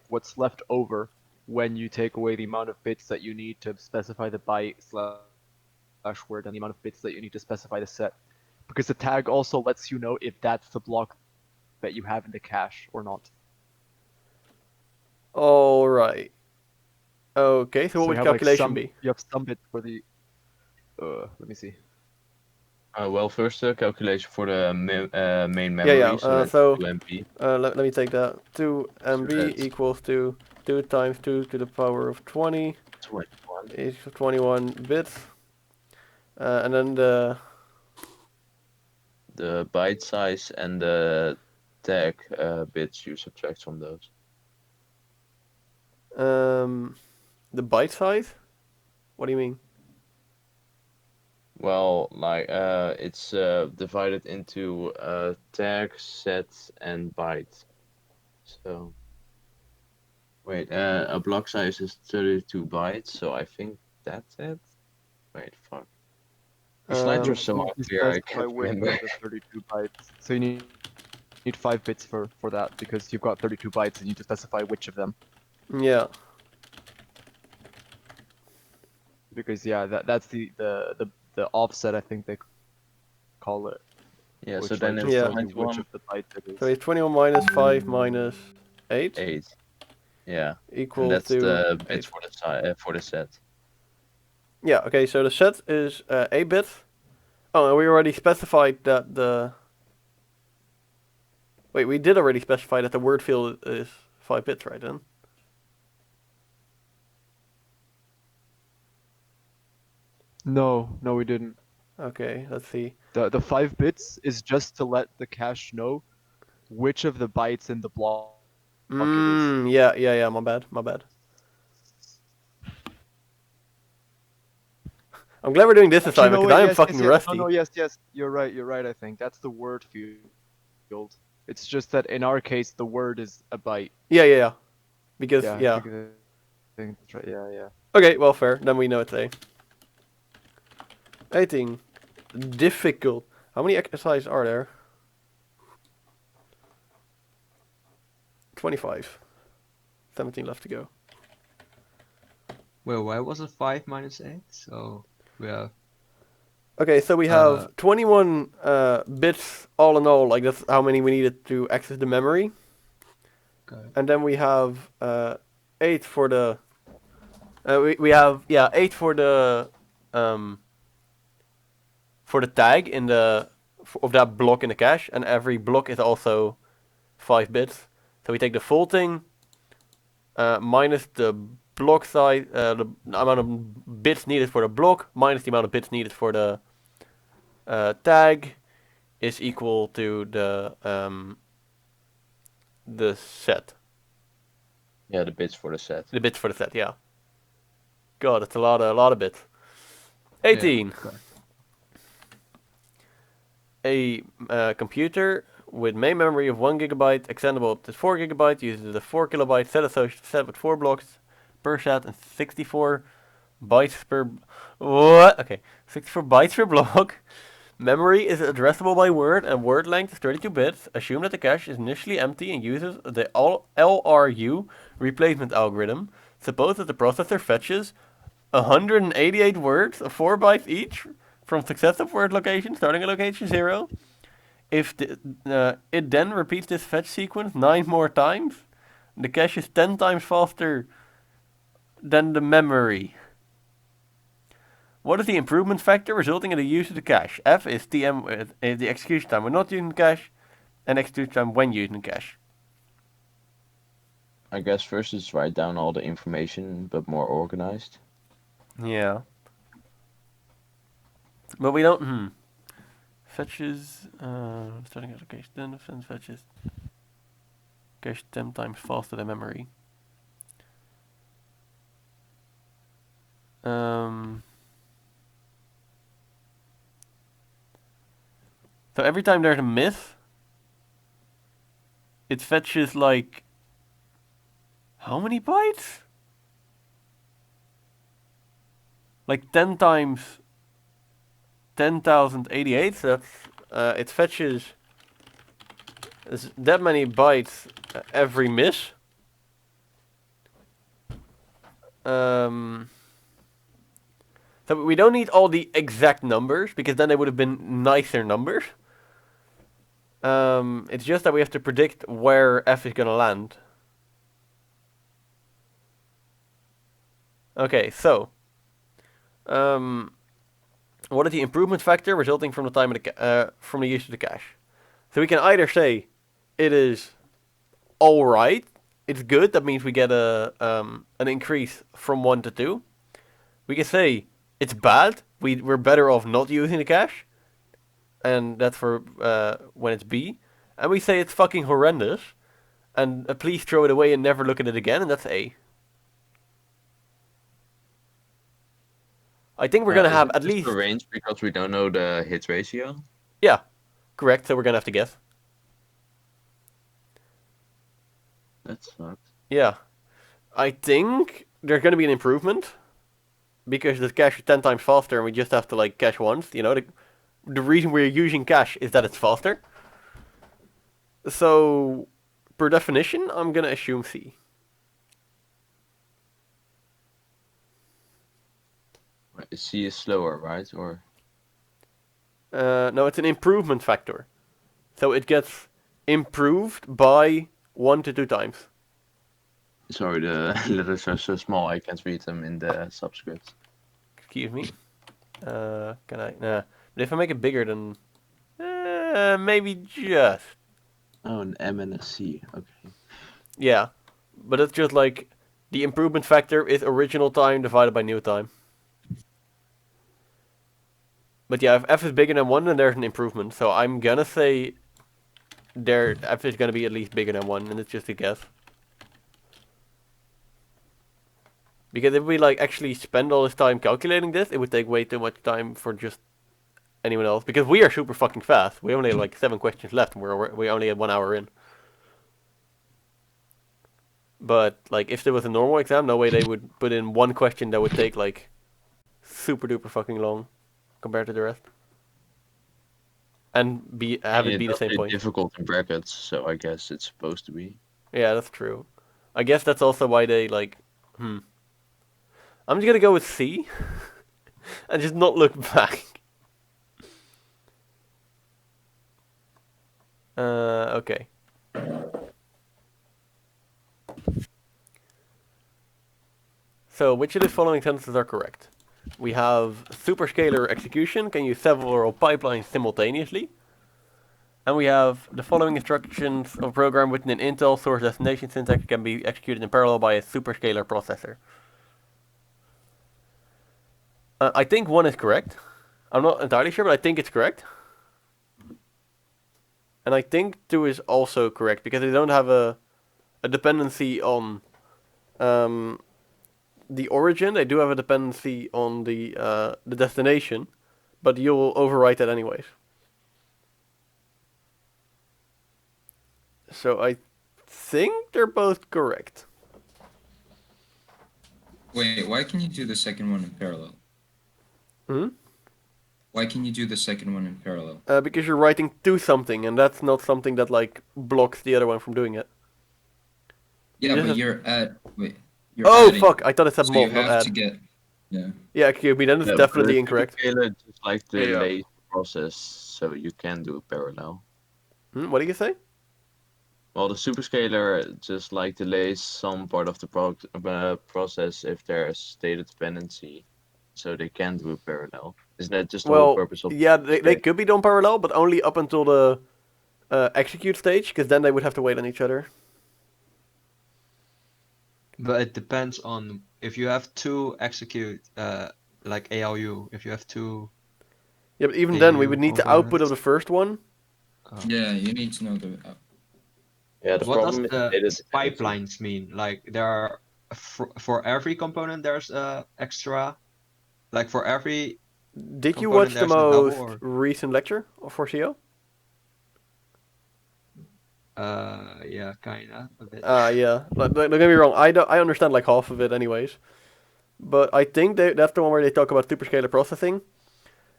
what's left over when you take away the amount of bits that you need to specify the byte slash word and the amount of bits that you need to specify the set. Because the tag also lets you know if that's the block that you have in the cache or not. All right. Okay, so what So would you have calculation be? You have some bits for the. Let me see. Well, first calculation for the main Yeah, memory, yeah. so that's So 2 MB. let me take that. 2 MB that's- equals to 2 times 2 to the power of 20 21. is 21 bits. And then the byte size and the tag bits you subtract from those. byte size. What do you mean? Well, like it's divided into tag, set, and byte. So wait, a block size is 32 bytes, so I think that's it. Wait, fuck. These lines You are Um, so need to unclear, I specify can't which remember. of the 32 bytes. So you need 5 bits for that because you've got 32 bytes and you need to specify which of them. yeah. Because yeah, that's the offset I think they call it, Yeah, so which then like just it's Yeah. tells you which 21, of the bytes it So is. it's 21 minus 5 minus 8 8. Yeah, and equal that's to the bits 8. for the for the set. Yeah, okay, so the set is 8 bits. Oh, and we already specified that the... Wait, we did already specify that the word field is 5 bits, right then? No, we didn't. Okay, let's see. The 5 bits is just to let the cache know which of the bytes in the block it is. Yeah, my bad. I'm glad we're doing this Actually, assignment no, because wait, I am yes, fucking rusty. yes. You're right. I think that's the word field. It's just that in our case, the word is a byte. Yeah. Because, Yeah, yeah. because I think that's right. Yeah. Okay, well, fair. Then we know it's A. 18. Difficult. How many exercises are there? 25. 17 left to go. Well, why was it 5 minus 8? So we have Okay, so we have 21 bits all in all. Like, that's how many we needed to access the memory. okay. And then we have 8 for the... we have, 8 for the tag in the... of that block in the cache. And every block is also 5 bits. So we take the full thing minus the block size, the amount of bits needed for the block, minus the amount of bits needed for the tag, is equal to the set. Yeah, the bits for the set. The bits for the set, yeah. God, it's a lot of bits. 18. Yeah, okay. A computer with main memory of 1 gigabyte, extendable up to 4 gigabyte, uses the 4 kilobyte set associated set with 4 blocks per set and 64 bytes per... What? Okay, 64 bytes per block. Memory is addressable by word, and word length is 32 bits. Assume that the cache is initially empty and uses the LRU replacement algorithm. Suppose that the processor fetches 188 words of 4 bytes each from successive word locations starting at location 0. If it then repeats this fetch sequence 9 more times, the cache is 10 times faster than the memory. What is the improvement factor resulting in the use of the cache? F is TM, the execution time when not using the cache, and execution time when using the cache. I guess first just write down all the information, but more organized. Yeah. But we don't, Fetches, starting at location 10, sends fetches. Cache 10 times faster than memory. So every time there's a miss, it fetches like... How many bytes? Like 10 times 10,088, so that's... it fetches that many bytes every miss. So we don't need all the exact numbers, because then they would have been nicer numbers. It's just that we have to predict where F is gonna land. Okay, so what is the improvement factor resulting from the time of the from the use of the cache? So we can either say it is all right, it's good. That means we get an increase from 1 to 2. We can say it's bad. We're better off not using the cache, and that's for when it's B. And we say it's fucking horrendous, and please throw it away and never look at it again, and that's A. I think we're gonna Is have it at just least a range because we don't know the hit ratio? correct. So we're gonna have to guess. That sucks. Yeah, I think there's gonna be an improvement because the cache is 10 times faster, and we just have to like cache once. You know, the reason we're using cache is that it's faster. So, per definition, I'm gonna assume C. C is slower, right? Or No, it's an improvement factor. So it gets improved by 1 to 2 times. sorry, the letters are so small I can't read them in the subscripts. Excuse me. Can I? Nah. But if I make it bigger, then maybe just. Oh, an M and a C. Okay. Yeah, but it's just like the improvement factor is original time divided by new time. But yeah, if f is bigger than 1, then there's an improvement. So I'm gonna say f is gonna be at least bigger than 1, and it's just a guess. Because if we like actually spend all this time calculating this, it would take way too much time for just anyone else. Because we are super fucking fast. We only have like 7 questions left, and we only had 1 hour in. But like, if there was a normal exam, no way they would put in 1 question that would take like super duper fucking long compared to the rest, and have it be the does same say point. difficult in brackets, so I guess it's supposed to be. Yeah, that's true. I guess that's also why they like. I'm just gonna go with C, and just not look back. Okay. So, which of the following sentences are correct? We have superscalar execution can use several pipelines simultaneously. And we have the following instructions of a program written in Intel source destination syntax can be executed in parallel by a superscalar processor. I think 1 is correct. I'm not entirely sure, but I think it's correct. And I think 2 is also correct because they don't have a dependency on the origin. They do have a dependency on the destination, but you'll overwrite that anyways. So I think they're both correct. Wait, why can you do the second one in parallel? Why can you do the second one in parallel? Because you're writing to something, and that's not something that like blocks the other one from doing it. Yeah, This but is- you're Oh adding, fuck! I thought it said so mob, you not have add. to get, yeah. Yeah, excuse me. Then it's Yeah, definitely but incorrect. Superscalar just like Yeah. delays the process, so you can do a parallel. What do you say? Well, the superscalar just like delays some part of the process if there's data dependency, so they can do a parallel. Isn't that just the whole Well, purpose of? yeah, they could be done parallel, but only up until the execute stage, because then they would have to wait on each other. But it depends on if you have 2 execute, like ALU, if you have 2 Yeah, but even then, we ALU would need the output of components. the first one. Yeah, you need to know the. Yeah, the What does problem is the data dependency. pipelines mean? Like there are for every component there's extra, like for every Did you component watch the there's a double, most or recent lecture for CO? yeah, kinda a bit. Yeah. Don't get me wrong. I understand like half of it, anyways. But I think that's the one where they talk about superscalar processing,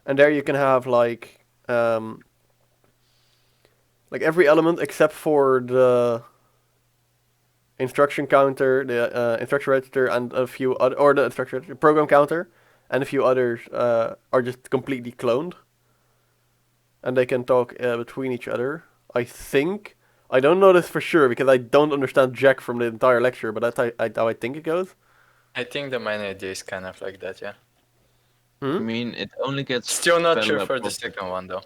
and there you can have like every element except for the instruction counter, the instruction register, and a few other, or the instruction register, program counter, and a few others are just completely cloned, and they can talk between each other. I think. I don't know this for sure because I don't understand Jack from the entire lecture, but that's how I think it goes. I think the main idea is kind of like that, yeah. I mean, it only gets Still not sure parallel for the process. second one though.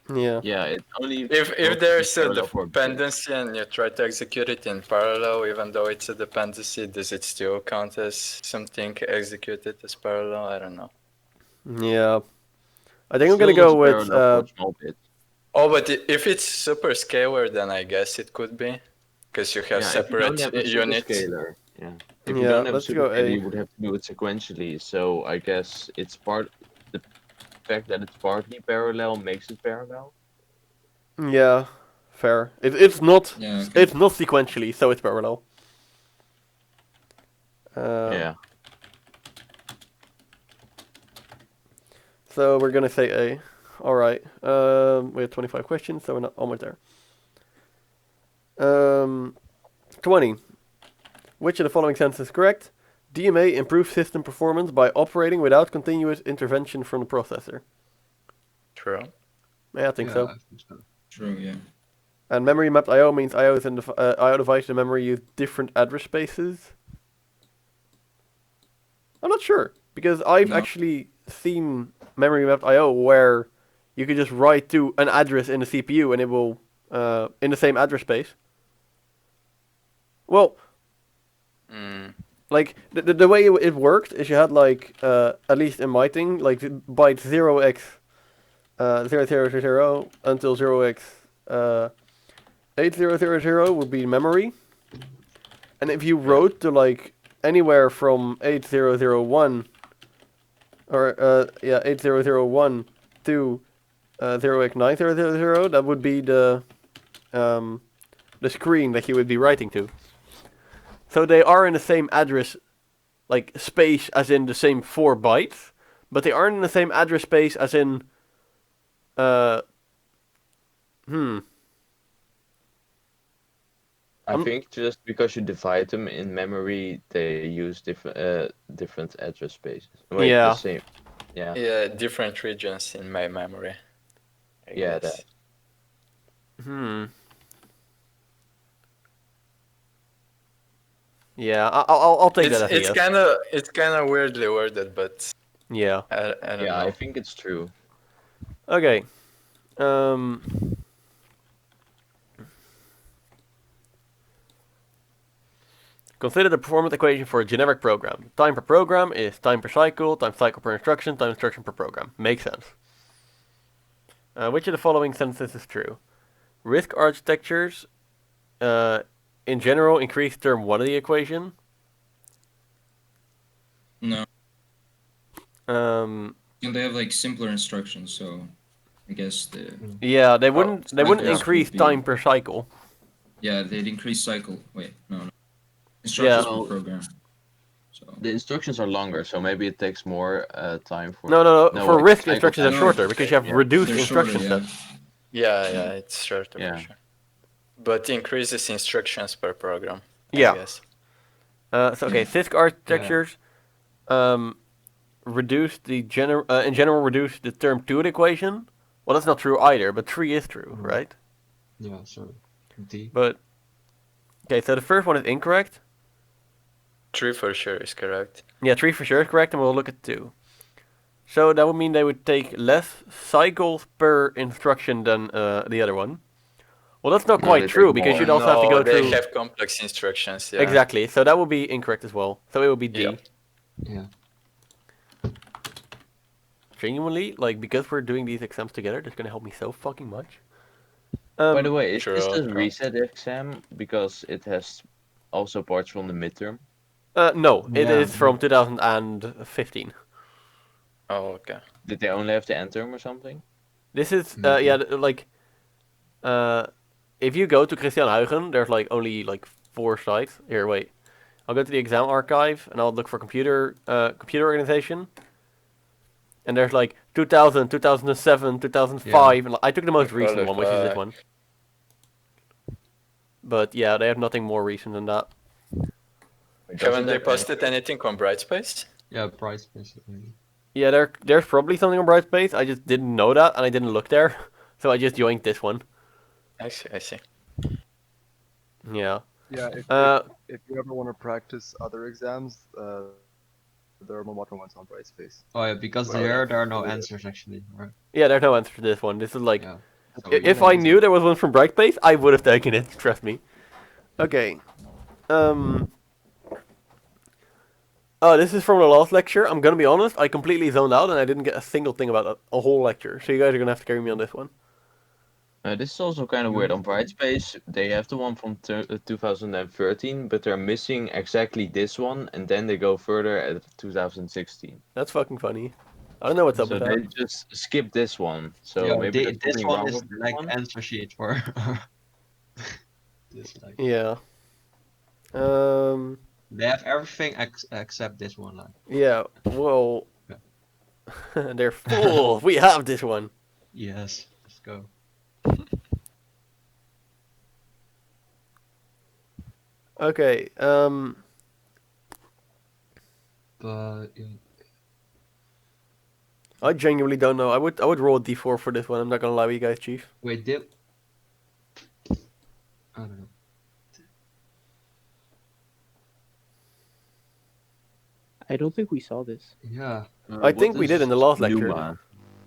Yeah. Yeah, it only. If processes there's a parallel for a bit. dependency and you try to execute it in parallel, even though it's a dependency, does it still count as something executed as parallel? I don't know. Yeah. I think I'm Still gonna go does with parallel for a small bit. Oh, but if it's super scalar, then I guess it could be, because you have Yeah, if you separate don't have a units. superscalar, Yeah. If you Yeah, don't have a let's super go data, A. you would have to do it sequentially. So I guess the fact that it's partly parallel makes it parallel. Yeah, fair. It's not Yeah, okay. it's not sequentially, so it's parallel. Yeah. So we're gonna say A. All right. We have 25 questions, so we're not almost there. 20. Which of the following sentences is correct? DMA improves system performance by operating without continuous intervention from the processor. True. Yeah, I think Yeah, so. I think so. True, yeah. And memory mapped I/O means I/O is in the I/O device in memory use different address spaces. I'm not sure because I've No. actually seen memory mapped I/O where you can just write to an address in the CPU and it will in the same address space. Well, Mm. like the way it worked is you had like at least in my thing like byte 0x 0000 until 0x 8000 would be memory, and if you wrote to like anywhere from 8001 or 8001 to 0x9000, that would be the screen that you would be writing to. So they are in the same address, like space, as in the same 4 bytes, but they aren't in the same address space as in. I I'm- think just because you divide them in memory, they use different address spaces. Wait, Yeah. the same. Yeah. Yeah, different regions in my memory. I Yeah, guess. Yeah, I'll take that as a It's yes. kind of weirdly worded, but Yeah. I don't Yeah, know. I think it's true. Okay. Consider the performance equation for a generic program. Time per program is time per cycle per instruction per program. Makes sense. Which of the following sentences is true? RISC architectures, in general, increase term 1 of the equation. No. Um, And they have like simpler instructions, so I guess the yeah, they wouldn't cycles increase would be- time per cycle. yeah, they'd increase cycle. Wait, no. Yeah. Instructions Well, per program. So The instructions are longer, so maybe it takes more time for. No. For wait, RISC, cycle instructions are time- shorter because you have yeah. reduced they're shorter, instruction yeah. sets. Yeah, it's shorter Yeah. for sure. But increases instructions per program. Yeah. I guess. So okay, CISC architectures reduce the in general reduce the term 2 of the equation. Well, that's not true either, but 3 is true, right? Yeah, so D. But okay, so the first one is incorrect. 3 for sure is correct. Yeah, 3 for sure is correct, and we'll look at 2. So that would mean they would take less cycles per instruction than the other one. Well, that's not No, quite they true take because more. you'd also have to go they through. have complex instructions. Yeah. Exactly, so that would be incorrect as well. So it would be D. Yep. Yeah. Genuinely, like because we're doing these exams together, that's gonna help me so fucking much. By the way, is this True, the true. reset exam because it has also parts from the midterm? No, it Yeah, is from 2015. Oh, okay. Did they only have the Endterm or something? This is Maybe. like if you go to Christian Huygen, there's like only like 4 sites. Here, wait. I'll go to the exam archive and I'll look for computer organization. And there's like 2000, 2007, 2005, and I took the most recent one, which is this one. But yeah, they have nothing more recent than that. Wait, Haven't doesn't they that posted anything on Brightspace? Yeah, price basically. Yeah, there's probably something on Brightspace. I just didn't know that, and I didn't look there, so I just joined this one. I see. Yeah. Yeah, if you ever want to practice other exams, there are more modern ones on Brightspace. Oh yeah, because Well, there are no yeah. answers actually, right? Yeah, there's no answer to this one. This is like, Yeah. So if yeah, I easy. knew there was one from Brightspace, I would have taken it. Trust me. Okay. Oh, this is from the last lecture. I'm gonna be honest. I completely zoned out and I didn't get a single thing about a whole lecture. So you guys are gonna have to carry me on this one. This is also kind of weird. On Brightspace, they have the one from 2013, but they're missing exactly this one, and then they go further at 2016. That's fucking funny. I don't know what's up So with they that. just skip this one. So Yo, maybe there's this something one wrong is with this like one. the answer sheet for this. Like Yeah. they have everything except this one. Like Yeah. Well, Yeah. they're full. We have this one. yes, let's go. Okay. But I genuinely don't know. I would roll a d4 for this one. I'm not gonna lie with you guys, Chief. wait, did I don't know. I don't think we saw this. Yeah, I What think we did is in the last lecture. Numa?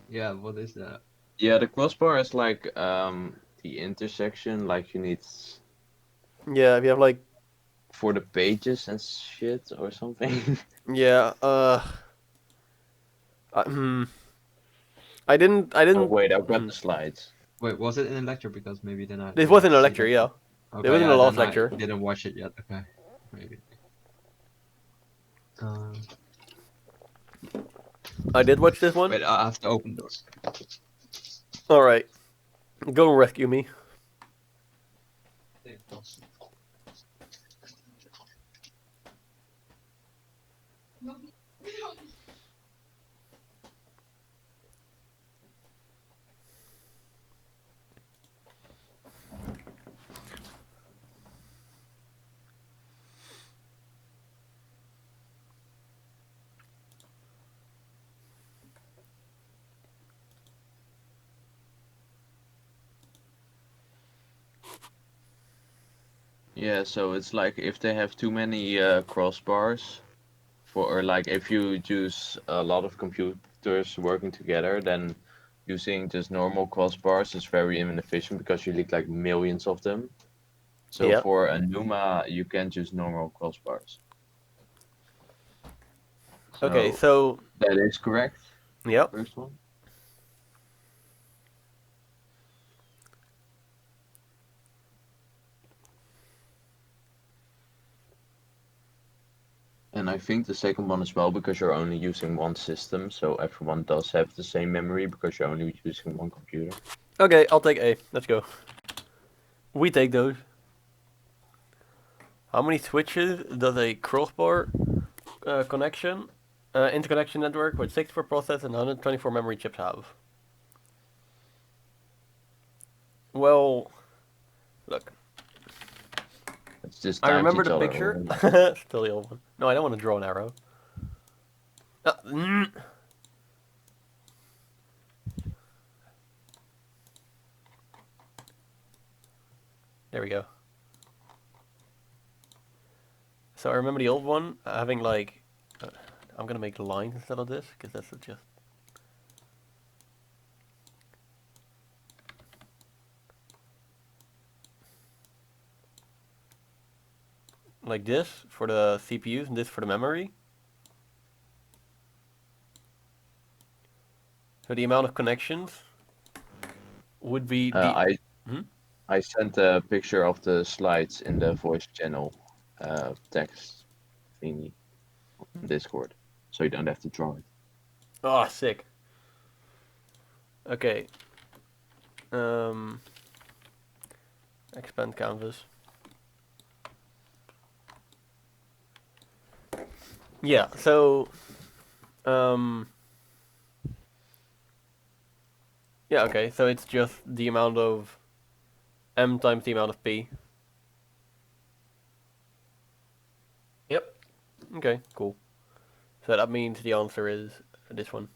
yeah. What is that? Yeah, the crossbar is like the intersection, like you need Yeah, if you have like, for the pages and shit or something. yeah. Hmm. I didn't. Oh wait, I've got Mhm. the slides. Wait, was it in a lecture? Because maybe then I. This didn't was in a see lecture, that. yeah. Okay, It was in the yeah, last then lecture. I didn't watch it yet. Okay, maybe. I did watch this one. Wait, I have to open doors. All right, go and rescue me. Yeah, so it's like if they have too many crossbars, or like if you use a lot of computers working together, then using just normal crossbars is very inefficient because you need like millions of them. So Yeah. for a Numa, you can't use normal crossbars. Okay, So so that is correct. yep. First one. And I think the second one as well, because you're only using one system, so everyone does have the same memory because you're only using one computer. Okay, I'll take A. Let's go. We take those. How many switches does a crossbar connection, interconnection network with 64 process and 124 memory chips have? Well, look. It's just I times remember each the other picture. already. Still the old one. No, I don't want to draw an arrow. There we go. So I remember the old one having like, I'm gonna make lines instead of this because that's just like this for the CPUs and this for the memory. So the amount of connections would be the. I Hmm? I sent a picture of the slides in the voice channel text thingy on Discord, so you don't have to draw it. Oh, sick. Okay. Um. Expand canvas. Yeah. So. Um. Yeah. Okay. So it's just the amount of m times the amount of p. Yep. Okay. Cool. So that means the answer is this one.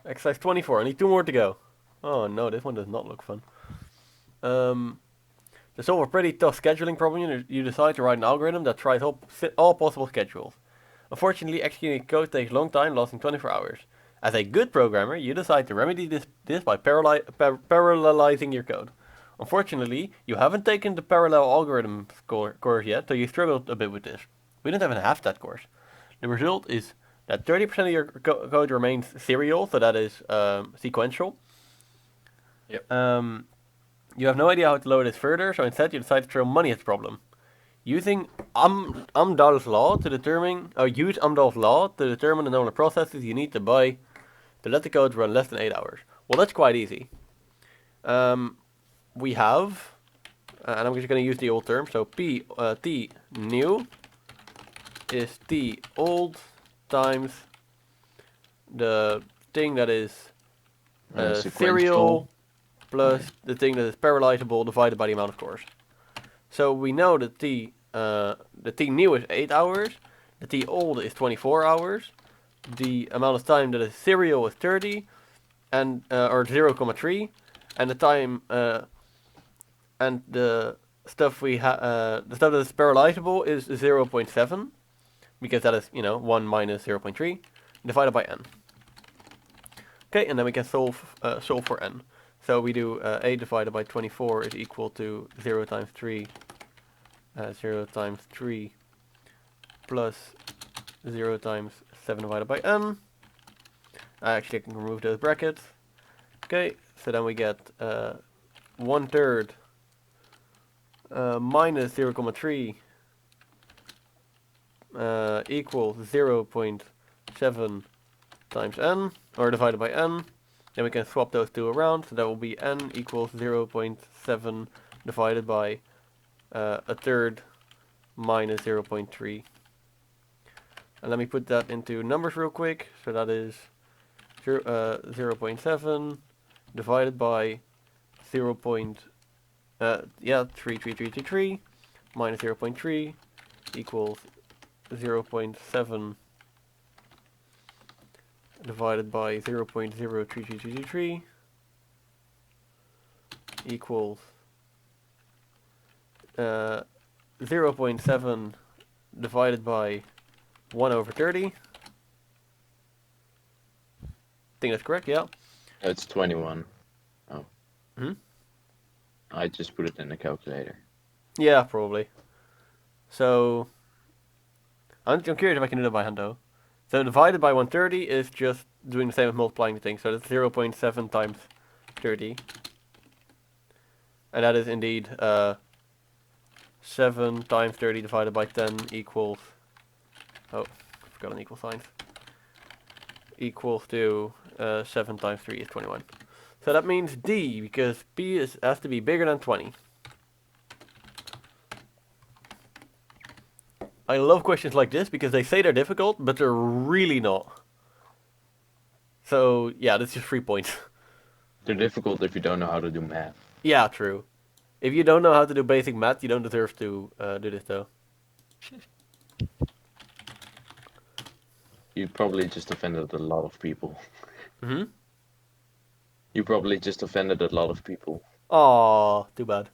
Exercise 24. I need 2 more to go. Oh no, this one does not look fun. To solve a pretty tough scheduling problem, you decide to write an algorithm that tries all possible schedules. Unfortunately, executing code takes a long time, lasting 24 hours. As a good programmer, you decide to remedy this by parallelizing your code. Unfortunately, you haven't taken the parallel algorithm course yet, so you struggled a bit with this. We don't even have that course. The result is that 30% of your code remains serial, so that is sequential. Yep. You have no idea how to load this further, so instead you decide to throw money at the problem. Using Amdahl's law to determine, use Amdahl's law to determine the number of processes you need to buy to let the code run less than 8 hours. Well, that's quite easy. We have, and I'm just going to use the old term, so T new is T old times the thing that is serial plus the thing that is parallelizable divided by the amount of cores. So we know that the T new is 8 hours, the T old is 24 hours, the amount of time that is serial is 30, and or 0,3, and the time and the stuff the stuff that is parallelizable is 0.7, because that is 1 minus 0.3 divided by n. Okay, and then we can solve for n. So we do 8 divided by 24 is equal to 0 times 3, 0 times 3 plus 0 times 7 divided by n. Actually, I can remove those brackets. Okay, so then we get 1/3 minus 0,3 equals 0.7 times n, or divided by n. Then we can swap those two around, so that will be n equals 0.7 divided by 1/3 minus 0.3. And let me put that into numbers real quick. So that is 0.7 divided by 33333 minus 0.3 equals 0.7 divided by 0.03333 equals 0.7 divided by 1/30. I think that's correct, yeah. It's 21. Oh. Hmm? I just put it in the calculator. Yeah, probably. So, I'm curious if I can do that by hand though. So divided by 130 is just doing the same as multiplying the thing. So that's 0.7 times 30. And that is indeed 7 times 30 divided by 10 equals... Oh, I forgot an equal sign. Equals to 7 times 3 is 21. So that means D, because P has to be bigger than 20. I love questions like this because they say they're difficult, but they're really not. So, yeah, that's just 3 points. They're difficult if you don't know how to do math. Yeah, true. If you don't know how to do basic math, you don't deserve to do this, though. You probably just offended a lot of people. Hmm? You probably just offended a lot of people. Aw, too bad.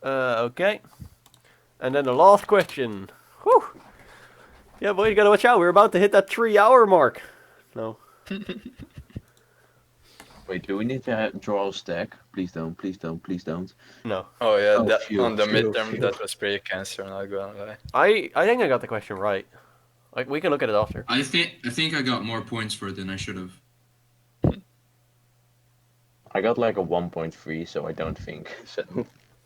Okay. And then the last question. Whew. Yeah, boy, you gotta watch out. We're about to hit that 3-hour mark. No. Wait, do we need to draw a stack? Please don't, please don't, please don't. No. Oh yeah, Oh, that, phew, on the phew, midterm phew. that was pretty cancer, not gonna lie. I think I got the question right. Like, we can look at it after. I think I got more points for it than I should have. I got like a 1.3, so I don't think so.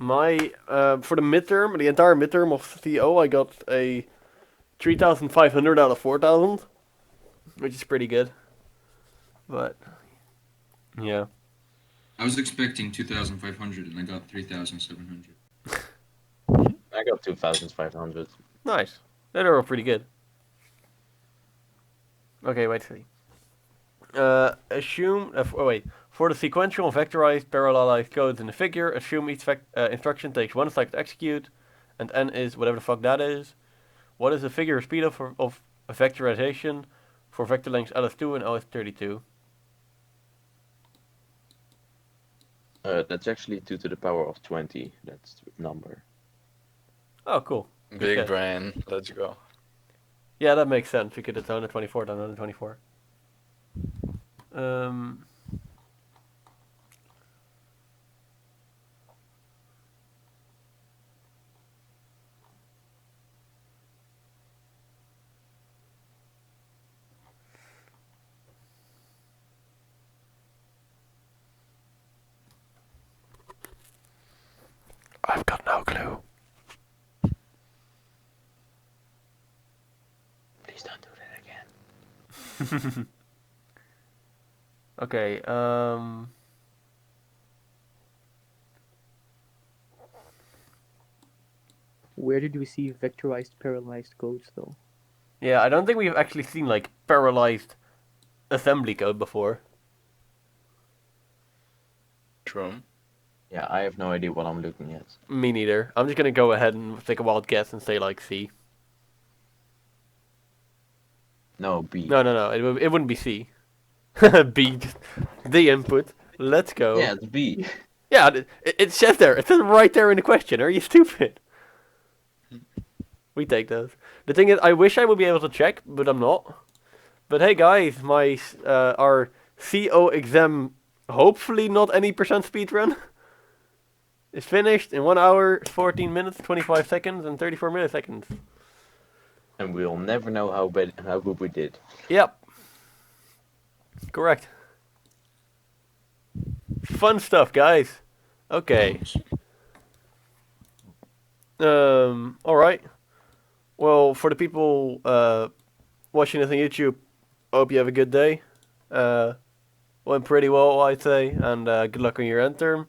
My, for the midterm, the entire midterm of CO, I got a 3,500 out of 4,000. Which is pretty good. But, yeah. I was expecting 2,500 and I got 3,700. I got 2,500. Nice. They're all pretty good. Okay, wait, see. Assume, wait. For the sequential and vectorized parallelized codes in the figure, assume each instruction takes 1 cycle to execute, and n is whatever the fuck that is. What is the figure speed of a vectorization for vector lengths ls2 and ls32? That's actually 2 to the power of 20. That's the number. Oh, cool. Good Big guess. brain, let's go. Yeah, that makes sense. We could have done 24, done 124. Okay. Where did we see vectorized paralyzed codes though? Yeah, I don't think we've actually seen like parallelized assembly code before. True. Yeah, I have no idea what I'm looking at. Me neither. I'm just gonna go ahead and take a wild guess and say like C. No, B. No. It wouldn't be C. B, just the input. Let's go. Yeah, it's B. Yeah, it says there. It says right there in the question. Are you stupid? We take those. The thing is, I wish I would be able to check, but I'm not. But hey, guys, my our CO exam, hopefully not any percent speed run, is finished in 1 hour, 14 minutes, 25 seconds, and 34 milliseconds. And we'll never know how good we did. Yep. Correct. Fun stuff, guys. Okay. All right. Well, for the people watching this on YouTube, hope you have a good day. Went pretty well, I'd say, and good luck on your end term.